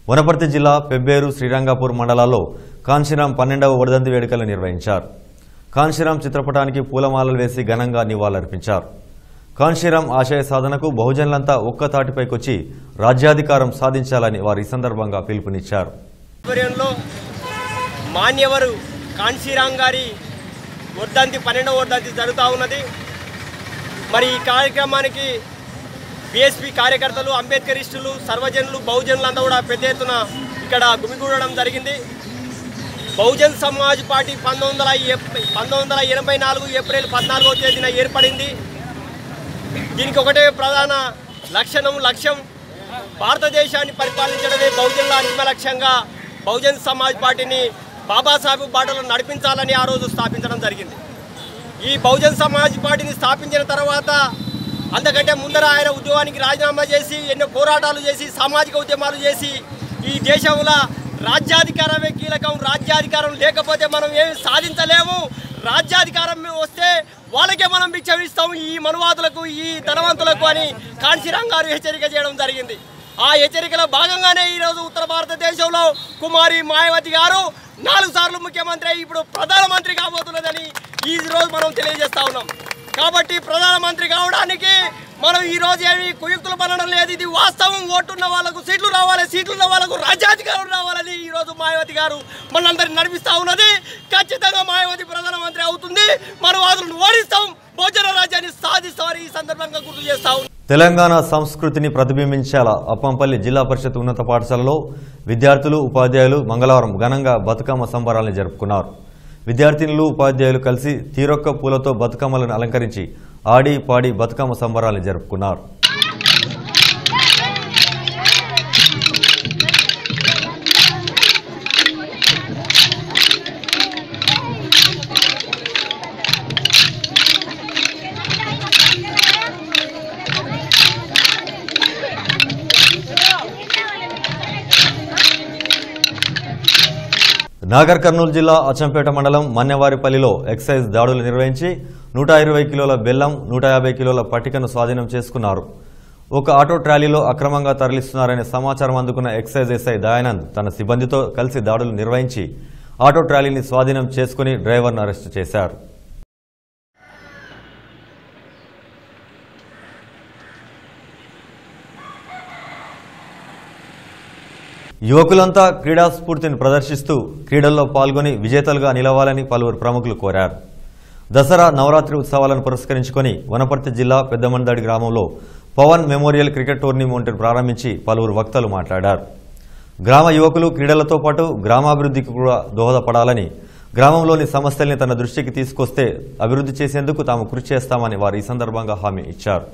వనపర్తి జిల్లా పెబ్బేరు, శ్రీరంగపూర్ మండలాల్లో కాన్షీరాం 12వ వర్ధంతి వేడుకలు నిర్వహించారు. కాన్షీరాం చిత్రపటానికి పూలమాలలు వేసి ఘనంగా నివాళులర్పించారు. కాన్షీరాం ఆశయ సాధనకు బహుజనులంతా ఒక్కతాటిపైకొచ్చి రాజ్యాధికారం సాధించాలని వారు ఈ సందర్భంగా పిలుపునిచ్చారు. మాన్యవరు కాన్షీరాం గారి వర్ధంతి 12వ వర్ధంతి జరుగుతూ ఉన్నది. మరి ఈ కార్యక్రమానికి బీఎస్పీ కార్యకర్తలు, అంబేద్కరిస్టులు, సర్వజనులు, బహుజనులంతా కూడా పెద్ద ఎత్తున ఇక్కడ గుమిగూడడం జరిగింది. బహుజన్ సమాజ్ పార్టీ 1984 ఏప్రిల్ 14వ తేదీన ఏర్పడింది. దీనికి ఒకటే ప్రధాన లక్ష్యం భారతదేశాన్ని పరిపాలించడమే బహుజనుల అంతిమ లక్ష్యంగా బహుజన్ సమాజ్ పార్టీని బాబాసాహెబ్ బాటలో నడిపించాలని ఆ రోజు స్థాపించడం జరిగింది. ఈ బహుజన్ సమాజ్ పార్టీని స్థాపించిన తర్వాత అంతకంటే ముందర ఆయన ఉద్యోగానికి రాజీనామా చేసి ఎన్నో పోరాటాలు చేసి సామాజిక ఉద్యమాలు చేసి ఈ దేశంలో రాజ్యాధికారమే కీలకం, రాజ్యాధికారం లేకపోతే మనం ఏమి సాధించలేము, రాజ్యాధికారం వస్తే వాళ్ళకే మనం భిక్షమిస్తాం ఈ మనువాదులకు, ఈ ధనవంతులకు అని కాన్షీరాం గారు హెచ్చరిక చేయడం జరిగింది. ఆ హెచ్చరికలో భాగంగానే ఈరోజు ఉత్తర భారతదేశంలో కుమారి మాయావతి గారు 4 సార్లు ముఖ్యమంత్రి అయి ఇప్పుడు ప్రధానమంత్రి కాబోతున్నదని ఈరోజు మనం తెలియజేస్తా ఉన్నాం. కాబట్టి ప్రధానమంత్రి కావడానికి మనం ఈరోజు ఏమి కుయుక్తులు పనడం లేదు. ఇది వాస్తవం. ఓటున్న వాళ్ళకు సీట్లు రావాలి, సీట్లున్న వాళ్ళకు రాజ్యాధికారం రావాలని ఈరోజు మాయావతి గారు మనందరినీ నడిపిస్తూ ఉన్నది. ఖచ్చితంగా మాయావతి ప్రధానమంత్రి అవుతుంది. మన వాదులను ఓడిస్తాం, బహుజన రాజ్యాన్ని సాధిస్తామని ఈ సందర్భంగా గుర్తు చేస్తా ఉన్నాం. తెలంగాణ సంస్కృతిని ప్రతిబింబించేలా అప్పంపల్లి జిల్లా పరిషత్ ఉన్నత పాఠశాలలో విద్యార్థులు, ఉపాధ్యాయులు మంగళవారం ఘనంగా బతుకమ్మ సంబరాలను జరుపుకున్నారు. విద్యార్థినులు, ఉపాధ్యాయులు కలిసి తీరొక్క పూలతో బతుకమ్మలను అలంకరించి ఆడి పాడి బతుకమ్మ సంబరాలను జరుపుకున్నారు. నాగర్ కర్నూలు జిల్లా అచ్చంపేట మండలం మన్నెవారిపల్లిలో ఎక్సైజ్ దాడులు నిర్వహించి 120 కిలోల బెల్లం, 150 కిలోల పట్టికను స్వాధీనం చేసుకున్నారు. ఒక ఆటో ట్రాలీలో అక్రమంగా తరలిస్తున్నారనే సమాచారం అందుకున్న ఎక్సైజ్ ఎస్ఐ దయానంద్ తన సిబ్బందితో కలిసి దాడులు నిర్వహించి ఆటో ట్రాలీని స్వాధీనం చేసుకుని డ్రైవర్ను అరెస్టు చేశారు. యువకులంతా క్రీడా స్ఫూర్తిని ప్రదర్శిస్తూ క్రీడల్లో పాల్గొని విజేతలుగా నిలవాలని పలువురు ప్రముఖులు కోరారు. దసరా నవరాత్రి ఉత్సవాలను పురస్కరించుకొని వనపర్తి జిల్లా పెద్దమందడి గ్రామంలో పవన్ మెమోరియల్ క్రికెట్ టోర్నమెంట్ను ప్రారంభించి పలువురు వక్తలు మాట్లాడారు. గ్రామ యువకులు క్రీడలతో పాటు గ్రామాభివృద్ధికి కూడా దోహదపడాలని, గ్రామంలోని సమస్యల్ని తన దృష్టికి తీసుకొస్తే అభివృద్ధి చేసేందుకు తాము కృషి చేస్తామని వారు ఈ సందర్భంగా హామీ ఇచ్చారు.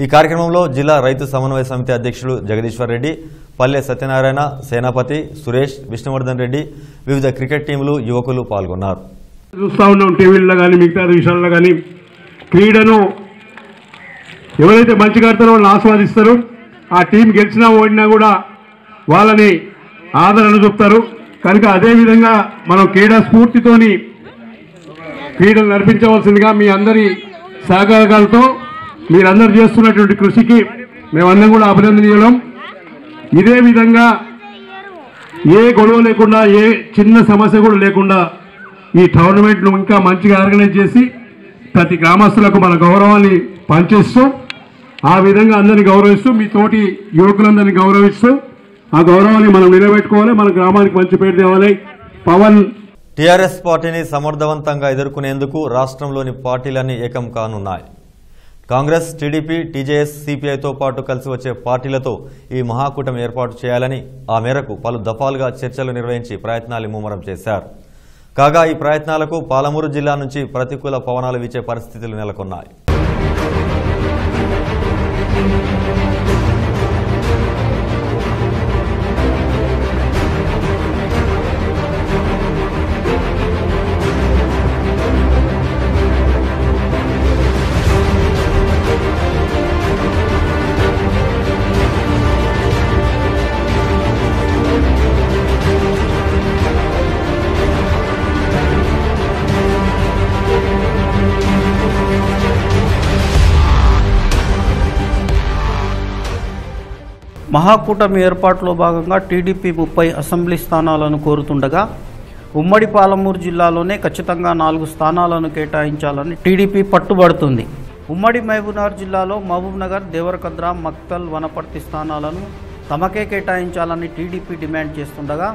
ఈ కార్యక్రమంలో జిల్లా రైతు సమన్వయ సమితి అధ్యక్షులు జగదీశ్వర్ రెడ్డి, పల్లె సత్యనారాయణ, సేనాపతి, సురేష్, విష్ణువర్ధన్ రెడ్డి, వివిధ క్రికెట్ టీంలు, యువకులు పాల్గొన్నారు. చూస్తూ ఉన్నాం టీవీల్లో కానీ మిగతా విషయాల్లో కానీ క్రీడను ఎవరైతే మంచిగా ఆడతారో వాళ్ళని ఆస్వాదిస్తారు. ఆ టీం గెలిచినా ఓడినా కూడా వాళ్ళని ఆదరణ చూపుతారు. కనుక అదేవిధంగా మనం క్రీడా స్ఫూర్తితోని క్రీడలు నడిపించవలసిందిగా మీ అందరి సహకారాలతో మీరందరూ చేస్తున్నటువంటి కృషికి మేమందరం కూడా అభినందనీయులం. ఇదే విధంగా ఏ గొడవ లేకుండా, ఏ చిన్న సమస్య కూడా లేకుండా ఈ టోర్నమెంట్ను ఇంకా మంచిగా ఆర్గనైజ్ చేసి ప్రతి గ్రామస్తులకు మన గౌరవాన్ని పనిచేస్తూ, ఆ విధంగా అందరినీ గౌరవిస్తూ, మీ తోటి యువకులందరినీ గౌరవిస్తూ ఆ గౌరవాన్ని మనం నిలబెట్టుకోవాలి. మన గ్రామానికి మంచి పేరు తేవాలి. పవన్ టీఆర్ఎస్ పార్టీని సమర్థవంతంగా ఎదుర్కొనేందుకు రాష్ట్రంలోని పార్టీలన్నీ ఏకం కానున్నాయి. కాంగ్రెస్, టీడీపీ, టీజేఎస్, సిపిఐతో పాటు కలిసి వచ్చే పార్టీలతో ఈ మహాకూటమి ఏర్పాటు చేయాలని, ఆ మేరకు పలు దఫాలుగా చర్చలు నిర్వహించి ప్రయత్నాలు ముమ్మరం చేశారు. కాగా ఈ ప్రయత్నాలకు పాలమూరు జిల్లా నుంచి ప్రతికూల పవనాలు వీచే పరిస్థితులు నెలకొన్నాయి. మహాకూటమి ఏర్పాటులో భాగంగా టీడీపీ 30 అసెంబ్లీ స్థానాలను కోరుతుండగా ఉమ్మడి పాలమూరు జిల్లాలోనే ఖచ్చితంగా 4 స్థానాలను కేటాయించాలని టీడీపీ పట్టుబడుతుంది. ఉమ్మడి మహబూబ్నగర్ జిల్లాలో మహబూబ్నగర్, దేవరకద్ర, మక్తల్, వనపర్తి స్థానాలను తమకే కేటాయించాలని టీడీపీ డిమాండ్ చేస్తుండగా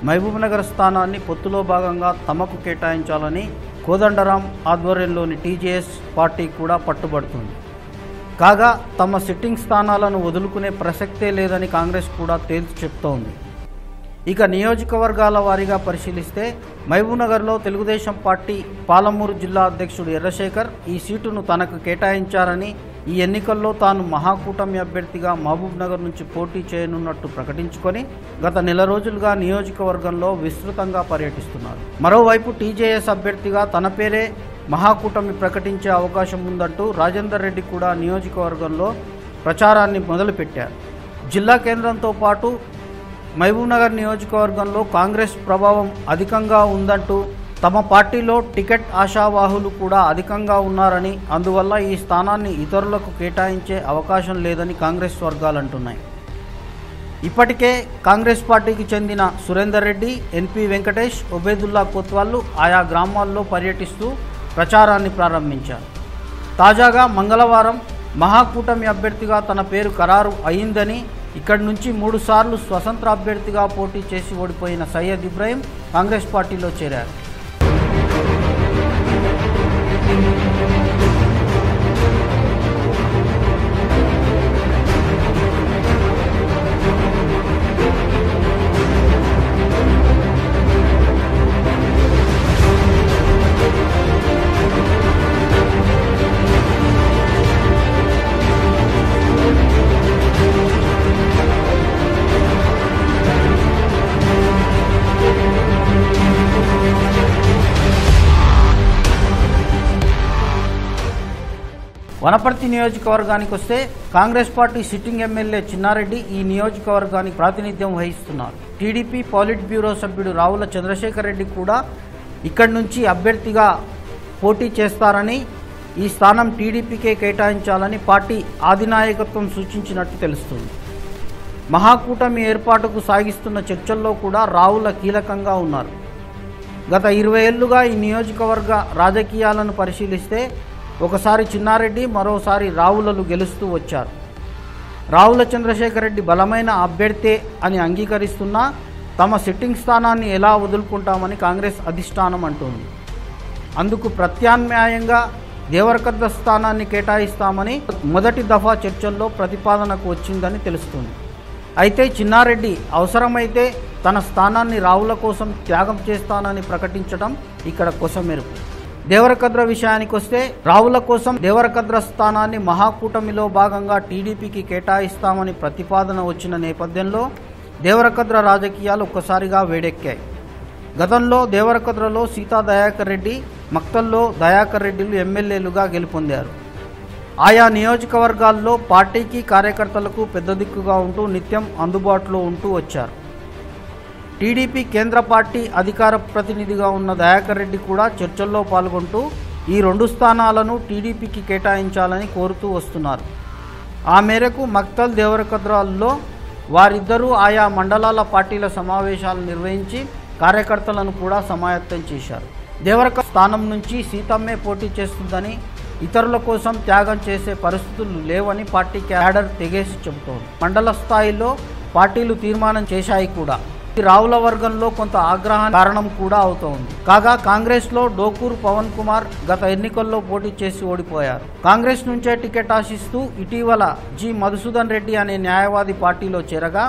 మహబూబ్నగర్ స్థానాన్ని పొత్తులో భాగంగా తమకు కేటాయించాలని కోదండరాం ఆధ్వర్యంలోని టీజేఎస్ పార్టీ కూడా పట్టుబడుతుంది. కాగా తమ సిట్టింగ్ స్థానాలను వదులుకునే ప్రసక్తే లేదని కాంగ్రెస్ కూడా తేల్చి చెప్తోంది. ఇక నియోజకవర్గాల వారీగా పరిశీలిస్తే మహబూబ్నగర్లో తెలుగుదేశం పార్టీ పాలమూరు జిల్లా అధ్యక్షుడు ఎర్రశేఖర్ ఈ సీటును తనకు కేటాయించారని, ఈ ఎన్నికల్లో తాను మహాకూటమి అభ్యర్థిగా మహబూబ్నగర్ నుంచి పోటీ చేయనున్నట్టు ప్రకటించుకొని గత నెల రోజులుగా నియోజకవర్గంలో విస్తృతంగా పర్యటిస్తున్నారు. మరోవైపు టీజేఎస్ అభ్యర్థిగా తన పేరే మహాకూటమి ప్రకటించే అవకాశం ఉందంటూ రాజేందర్ రెడ్డి కూడా నియోజకవర్గంలో ప్రచారాన్ని మొదలుపెట్టారు. జిల్లా కేంద్రంతో పాటు మహబూబ్నగర్ నియోజకవర్గంలో కాంగ్రెస్ ప్రభావం అధికంగా ఉందంటూ, తమ పార్టీలో టికెట్ ఆశావాహులు కూడా అధికంగా ఉన్నారని, అందువల్ల ఈ స్థానాన్ని ఇతరులకు కేటాయించే అవకాశం లేదని కాంగ్రెస్ వర్గాలు అంటున్నాయి. ఇప్పటికే కాంగ్రెస్ పార్టీకి చెందిన సురేందర్ రెడ్డి, ఎన్పి వెంకటేష్, ఒబేదుల్లా కొత్వాళ్లు ఆయా గ్రామాల్లో పర్యటిస్తూ ప్రచారాన్ని ప్రారంభించారు. తాజాగా మంగళవారం మహాకూటమి అభ్యర్థిగా తన పేరు ఖరారు అయిందని, ఇక్కడి నుంచి 3 సార్లు స్వతంత్ర అభ్యర్థిగా పోటీ చేసి ఓడిపోయిన సయ్యద్ ఇబ్రాహీం కాంగ్రెస్ పార్టీలో చేరారు. వనపర్తి నియోజకవర్గానికి వస్తే Congress party sitting MLA Chinna Reddy ఈ నియోజకవర్గానికి ప్రాతినిధ్యం వహిస్తున్నారు. టీడీపీ పాలిట్ బ్యూరో సభ్యుడు రావుల చంద్రశేఖర్ రెడ్డి కూడా ఇక్కడి నుంచి అభ్యర్థిగా పోటీ చేస్తారని, ఈ స్థానం టీడీపీకే కేటాయించాలని పార్టీ ఆధినాయకత్వం సూచించినట్టు తెలుస్తుంది. మహాకూటమి ఏర్పాటుకు సాగిస్తున్న చర్చల్లో కూడా రావుల కీలకంగా ఉన్నారు. గత 20 ఏళ్లుగా ఈ నియోజకవర్గ రాజకీయాలను పరిశీలిస్తే ఒకసారి చిన్నారెడ్డి, మరోసారి రావులలు గెలుస్తూ వచ్చారు. రావుల చంద్రశేఖర్ రెడ్డి బలమైన అభ్యర్థే అని అంగీకరిస్తున్నా తమ సిట్టింగ్ స్థానాన్ని ఎలా వదులుకుంటామని కాంగ్రెస్ అధిష్టానం అంటోంది. అందుకు ప్రత్యామ్నాయంగా దేవరకద్ర స్థానాన్ని కేటాయిస్తామని మొదటి దఫా చర్చల్లో ప్రతిపాదనకు వచ్చిందని తెలుస్తుంది. అయితే చిన్నారెడ్డి అవసరమైతే తన స్థానాన్ని రావుల కోసం త్యాగం చేస్తానని ప్రకటించడం ఇక్కడ కొసమెరుపు. దేవరకద్ర విషయానికొస్తే రావుల కోసం దేవరకద్ర స్థానాన్ని మహాకూటమిలో భాగంగా టీడీపీకి కేటాయిస్తామని ప్రతిపాదన వచ్చిన నేపథ్యంలో దేవరకద్ర రాజకీయాలు ఒక్కసారిగా వేడెక్కాయి. గతంలో దేవరకద్రలో సీతా దయాకర్ రెడ్డి, మక్తల్లో దయాకర్ రెడ్డిలు ఎమ్మెల్యేలుగా గెలుపొందారు. ఆయా నియోజకవర్గాల్లో పార్టీకి కార్యకర్తలకు పెద్ద దిక్కుగా ఉంటూ నిత్యం అందుబాటులో ఉంటూ వచ్చారు. టీడీపీ కేంద్ర పార్టీ అధికార ప్రతినిధిగా ఉన్న దయాకర్ రెడ్డి కూడా చర్చల్లో పాల్గొంటూ ఈ 2 స్థానాలను టీడీపీకి కేటాయించాలని కోరుతూ వస్తున్నారు. ఆ మేరకు మక్తల్ దేవరకద్రాల్లో వారిద్దరూ ఆయా మండలాల పార్టీల సమావేశాలు నిర్వహించి కార్యకర్తలను కూడా సమాయత్తం చేశారు. దేవరకద్ర స్థానం నుంచి సీతమ్మే పోటీ చేస్తుందని, ఇతరుల కోసం త్యాగం చేసే పరిస్థితులు లేవని పార్టీ క్యాడర్ తెగేసి చెబుతోంది. మండల స్థాయిలో పార్టీలు తీర్మానం చేశాయి కూడా. రావుల వర్గంలో కొంత ఆగ్రహం కారణం కూడా అవుతోంది. కాగా కాంగ్రెస్లో డోకూరు పవన్ కుమార్ గత ఎన్నికల్లో పోటీ చేసి ఓడిపోయారు. కాంగ్రెస్ నుంచే టికెట్ ఆశిస్తూ ఇటీవల జి మధుసూదన్ రెడ్డి అనే న్యాయవాది పార్టీలో చేరగా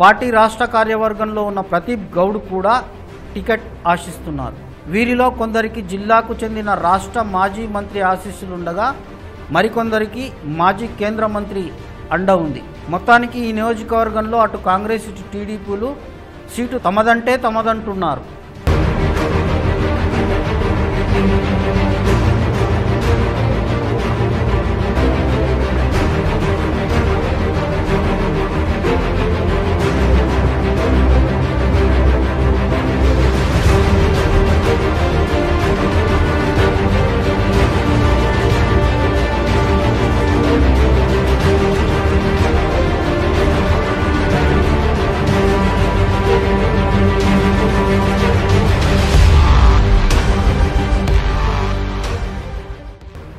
పార్టీ రాష్ట్ర కార్యవర్గంలో ఉన్న ప్రదీప్ గౌడ్ కూడా టికెట్ ఆశిస్తున్నారు. వీరిలో కొందరికి జిల్లాకు చెందిన రాష్ట్ర మాజీ మంత్రి ఆశీస్సులుండగా మరికొందరికి మాజీ కేంద్ర మంత్రి అండ ఉంది. మొత్తానికి ఈ నియోజకవర్గంలో అటు కాంగ్రెస్ ఇటు టీడీపీలు సీటు తమదంటే తమదంటున్నారు.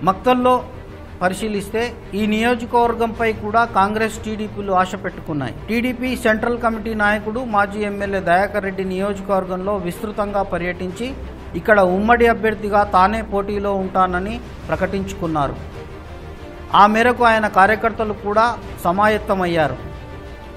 మక్తల్లో పరిశీలిస్తే ఈ నియోజకవర్గంపై కూడా కాంగ్రెస్ టీడీపీలు ఆశ పెట్టుకున్నాయి. టీడీపీ సెంట్రల్ కమిటీ నాయకుడు మాజీ ఎమ్మెల్యే దయాకర్ రెడ్డి నియోజకవర్గంలో విస్తృతంగా పర్యటించి ఇక్కడ ఉమ్మడి అభ్యర్థిగా తానే పోటీలో ఉంటానని ప్రకటించుకున్నారు. ఆ మేరకు ఆయన కార్యకర్తలు కూడా సమాయత్తమయ్యారు.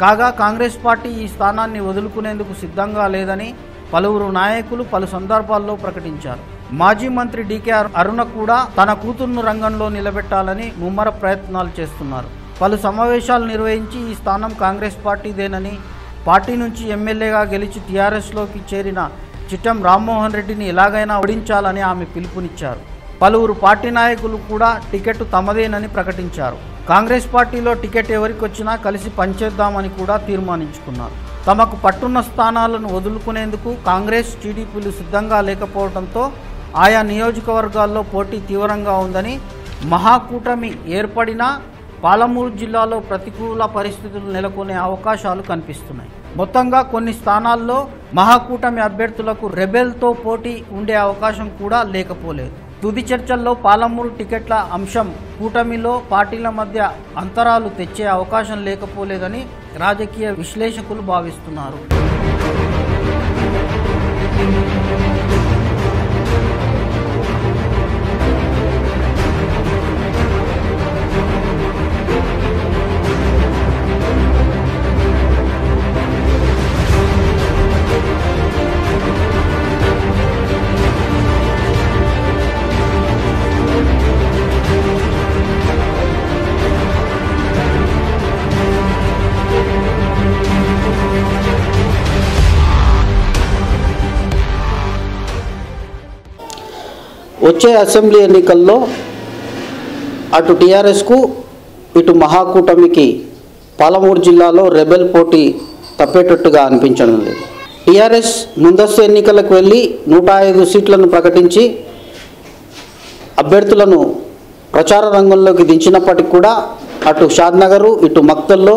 కాగా కాంగ్రెస్ పార్టీ ఈ స్థానాన్ని వదులుకునేందుకు సిద్ధంగా లేదని పలువురు నాయకులు పలు సందర్భాల్లో ప్రకటించారు. మాజీ మంత్రి డీకే అరుణ కూడా తన కూతుర్ను రంగంలో నిలబెట్టాలని ముమ్మర ప్రయత్నాలు చేస్తున్నారు. పలు సమావేశాలు నిర్వహించి ఈ స్థానం కాంగ్రెస్ పార్టీదేనని, పార్టీ నుంచి ఎమ్మెల్యేగా గెలిచి టీఆర్ఎస్లోకి చేరిన చిట్టెం రామ్మోహన్ రెడ్డిని ఎలాగైనా ఓడించాలని ఆమె పిలుపునిచ్చారు. పలువురు పార్టీ నాయకులు కూడా టికెట్ తమదేనని ప్రకటించారు. కాంగ్రెస్ పార్టీలో టికెట్ ఎవరికొచ్చినా కలిసి పనిచేద్దామని కూడా తీర్మానించుకున్నారు. తమకు పట్టున్న స్థానాలను వదులుకునేందుకు కాంగ్రెస్ టీడీపీలు సిద్ధంగా లేకపోవడంతో ఆయా నియోజకవర్గాల్లో పోటీ తీవ్రంగా ఉందని, మహాకూటమి ఏర్పడినా పాలమూరు జిల్లాలో ప్రతికూల పరిస్థితులు నెలకొనే అవకాశాలు కనిపిస్తున్నాయి. మొత్తంగా కొన్ని స్థానాల్లో మహాకూటమి అభ్యర్థులకు రెబెల్తో పోటీ ఉండే అవకాశం కూడా లేకపోలేదు. తుది చర్చల్లో పాలమూరు టికెట్ల అంశం కూటమిలో పార్టీల మధ్య అంతరాలు తెచ్చే అవకాశం లేకపోలేదని రాజకీయ విశ్లేషకులు భావిస్తున్నారు. వచ్చే అసెంబ్లీ ఎన్నికల్లో అటు టీఆర్ఎస్కు ఇటు మహాకూటమికి పాలమూరు జిల్లాలో రెబెల్ పోటీ తప్పేటట్టుగా అనిపించడం లేదు. టీఆర్ఎస్ ముందస్తు ఎన్నికలకు వెళ్ళి 105 సీట్లను ప్రకటించి అభ్యర్థులను ప్రచార రంగంలోకి దించినప్పటికీ కూడా అటు షాద్నగరు ఇటు మక్తల్లో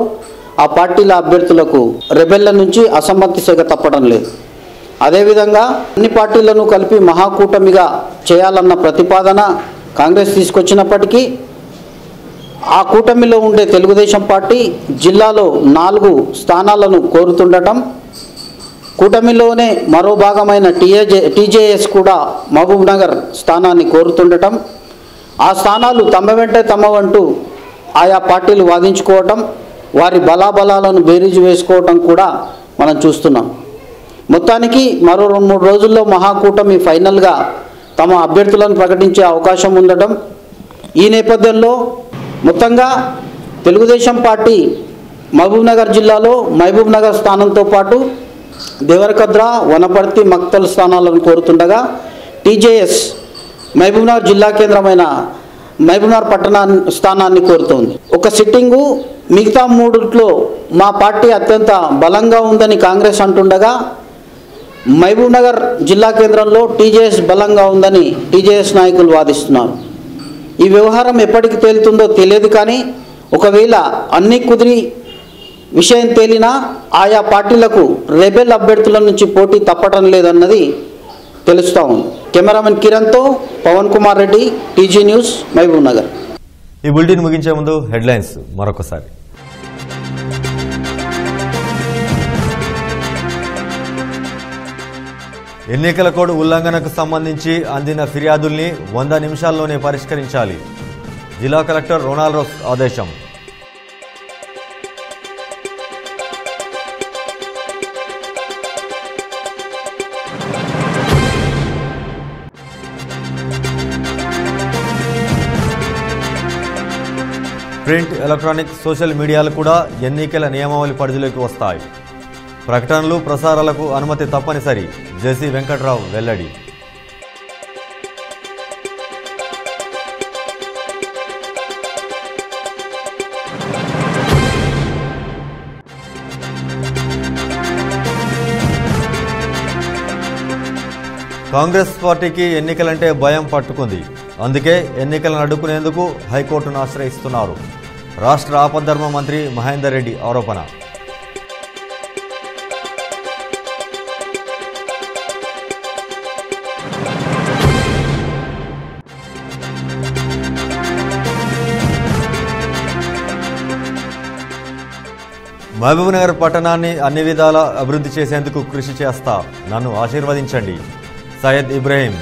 ఆ పార్టీల అభ్యర్థులకు రెబెల్ల నుంచి అసమ్మతి సెగ తప్పడం లేదు. అదేవిధంగా అన్ని పార్టీలను కలిపి మహాకూటమిగా చేయాలన్న ప్రతిపాదన కాంగ్రెస్ తీసుకొచ్చినప్పటికీ ఆ కూటమిలో ఉండే తెలుగుదేశం పార్టీ జిల్లాలో 4 స్థానాలను కోరుతుండటం, కూటమిలోనే మరో భాగమైన టీజేఎస్ కూడా మహబూబ్ నగర్ స్థానాన్ని కోరుతుండటం, ఆ స్థానాలు తమ వెంటే తమవంటూ ఆయా పార్టీలు వాదించుకోవటం, వారి బలాబలాలను బేరీజు వేసుకోవటం కూడా మనం చూస్తున్నాం. మొత్తానికి మరో 2-3 రోజుల్లో మహాకూటమి ఫైనల్గా తమ అభ్యర్థులను ప్రకటించే అవకాశం ఉండటం, ఈ నేపథ్యంలో మొత్తంగా తెలుగుదేశం పార్టీ మహబూబ్నగర్ జిల్లాలో మహబూబ్నగర్ స్థానంతో పాటు దేవరకద్ర, వనపర్తి, మక్తల్ స్థానాలను కోరుతుండగా టీజేఎస్ మహబూబ్నగర్ జిల్లా కేంద్రమైన మహబూబ్నగర్ స్థానాన్ని కోరుతోంది. ఒక సిట్టింగు మిగతా 3లో మా పార్టీ అత్యంత బలంగా ఉందని కాంగ్రెస్ అంటుండగా మహబూబ్నగర్ జిల్లా కేంద్రంలో టీజేఎస్ బలంగా ఉందని టీజేఎస్ నాయకులు వాదిస్తున్నారు. ఈ వ్యవహారం ఎప్పటికి తేలుతుందో తెలియదు, కానీ ఒకవేళ అన్ని కుదిరి విషయం తేలినా ఆయా పార్టీలకు రెబెల్ అభ్యర్థుల నుంచి పోటీ తప్పటం లేదన్నది తెలుస్తూ ఉంది. కెమెరామెన్ కిరణ్తో పవన్ కుమార్ రెడ్డి, టీజీ న్యూస్, మహబూబ్నగర్. ఈ బులెటిన్ ముగించే ముందు హెడ్లైన్స్ మరొకసారి. ఎన్నికల కోడ్ ఉల్లంఘనకు సంబంధించి అందిన ఫిర్యాదుల్ని 100 నిమిషాల్లోనే పరిష్కరించాలి. జిల్లా కలెక్టర్ రోనాల్డ్ రోస్ ఆదేశం. ప్రింట్, ఎలక్ట్రానిక్, సోషల్ మీడియాలు కూడా ఎన్నికల నియమావళి పరిధిలోకి వస్తాయి. ప్రకటనలు, ప్రసారాలకు అనుమతి తప్పనిసరి. జేసీ వెంకట్రావు వెల్లడి. కాంగ్రెస్ పార్టీకి ఎన్నికలంటే భయం పట్టుకుంది. అందుకే ఎన్నికలను అడ్డుకునేందుకు హైకోర్టును ఆశ్రయిస్తున్నారు. రాష్ట్ర ఆపద్ధర్మ మంత్రి మహేందర్ రెడ్డి ఆరోపణ. మహబూబ్నగర్ పట్టణాన్ని అన్ని విధాలా అభివృద్ధి చేసేందుకు కృషి చేస్తా, నన్ను ఆశీర్వదించండి. సయ్యద్ ఇబ్రాహీం.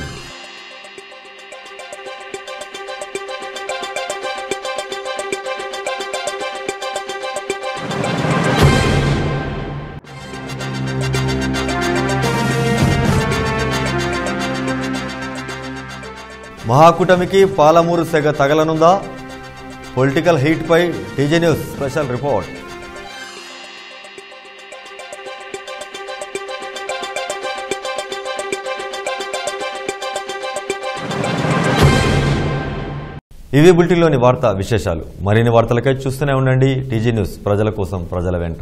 మహాకూటమికి పాలమూరు సెగ తగలనుందా? పొలిటికల్ హీట్ పై టీజీ న్యూస్ స్పెషల్ రిపోర్ట్. ఇవి బులెటిన్లోని వార్తా విశేషాలు. మరిన్ని వార్తలకై చూస్తూనే ఉండండి టీజీ న్యూస్, ప్రజల కోసం, ప్రజల వెంట.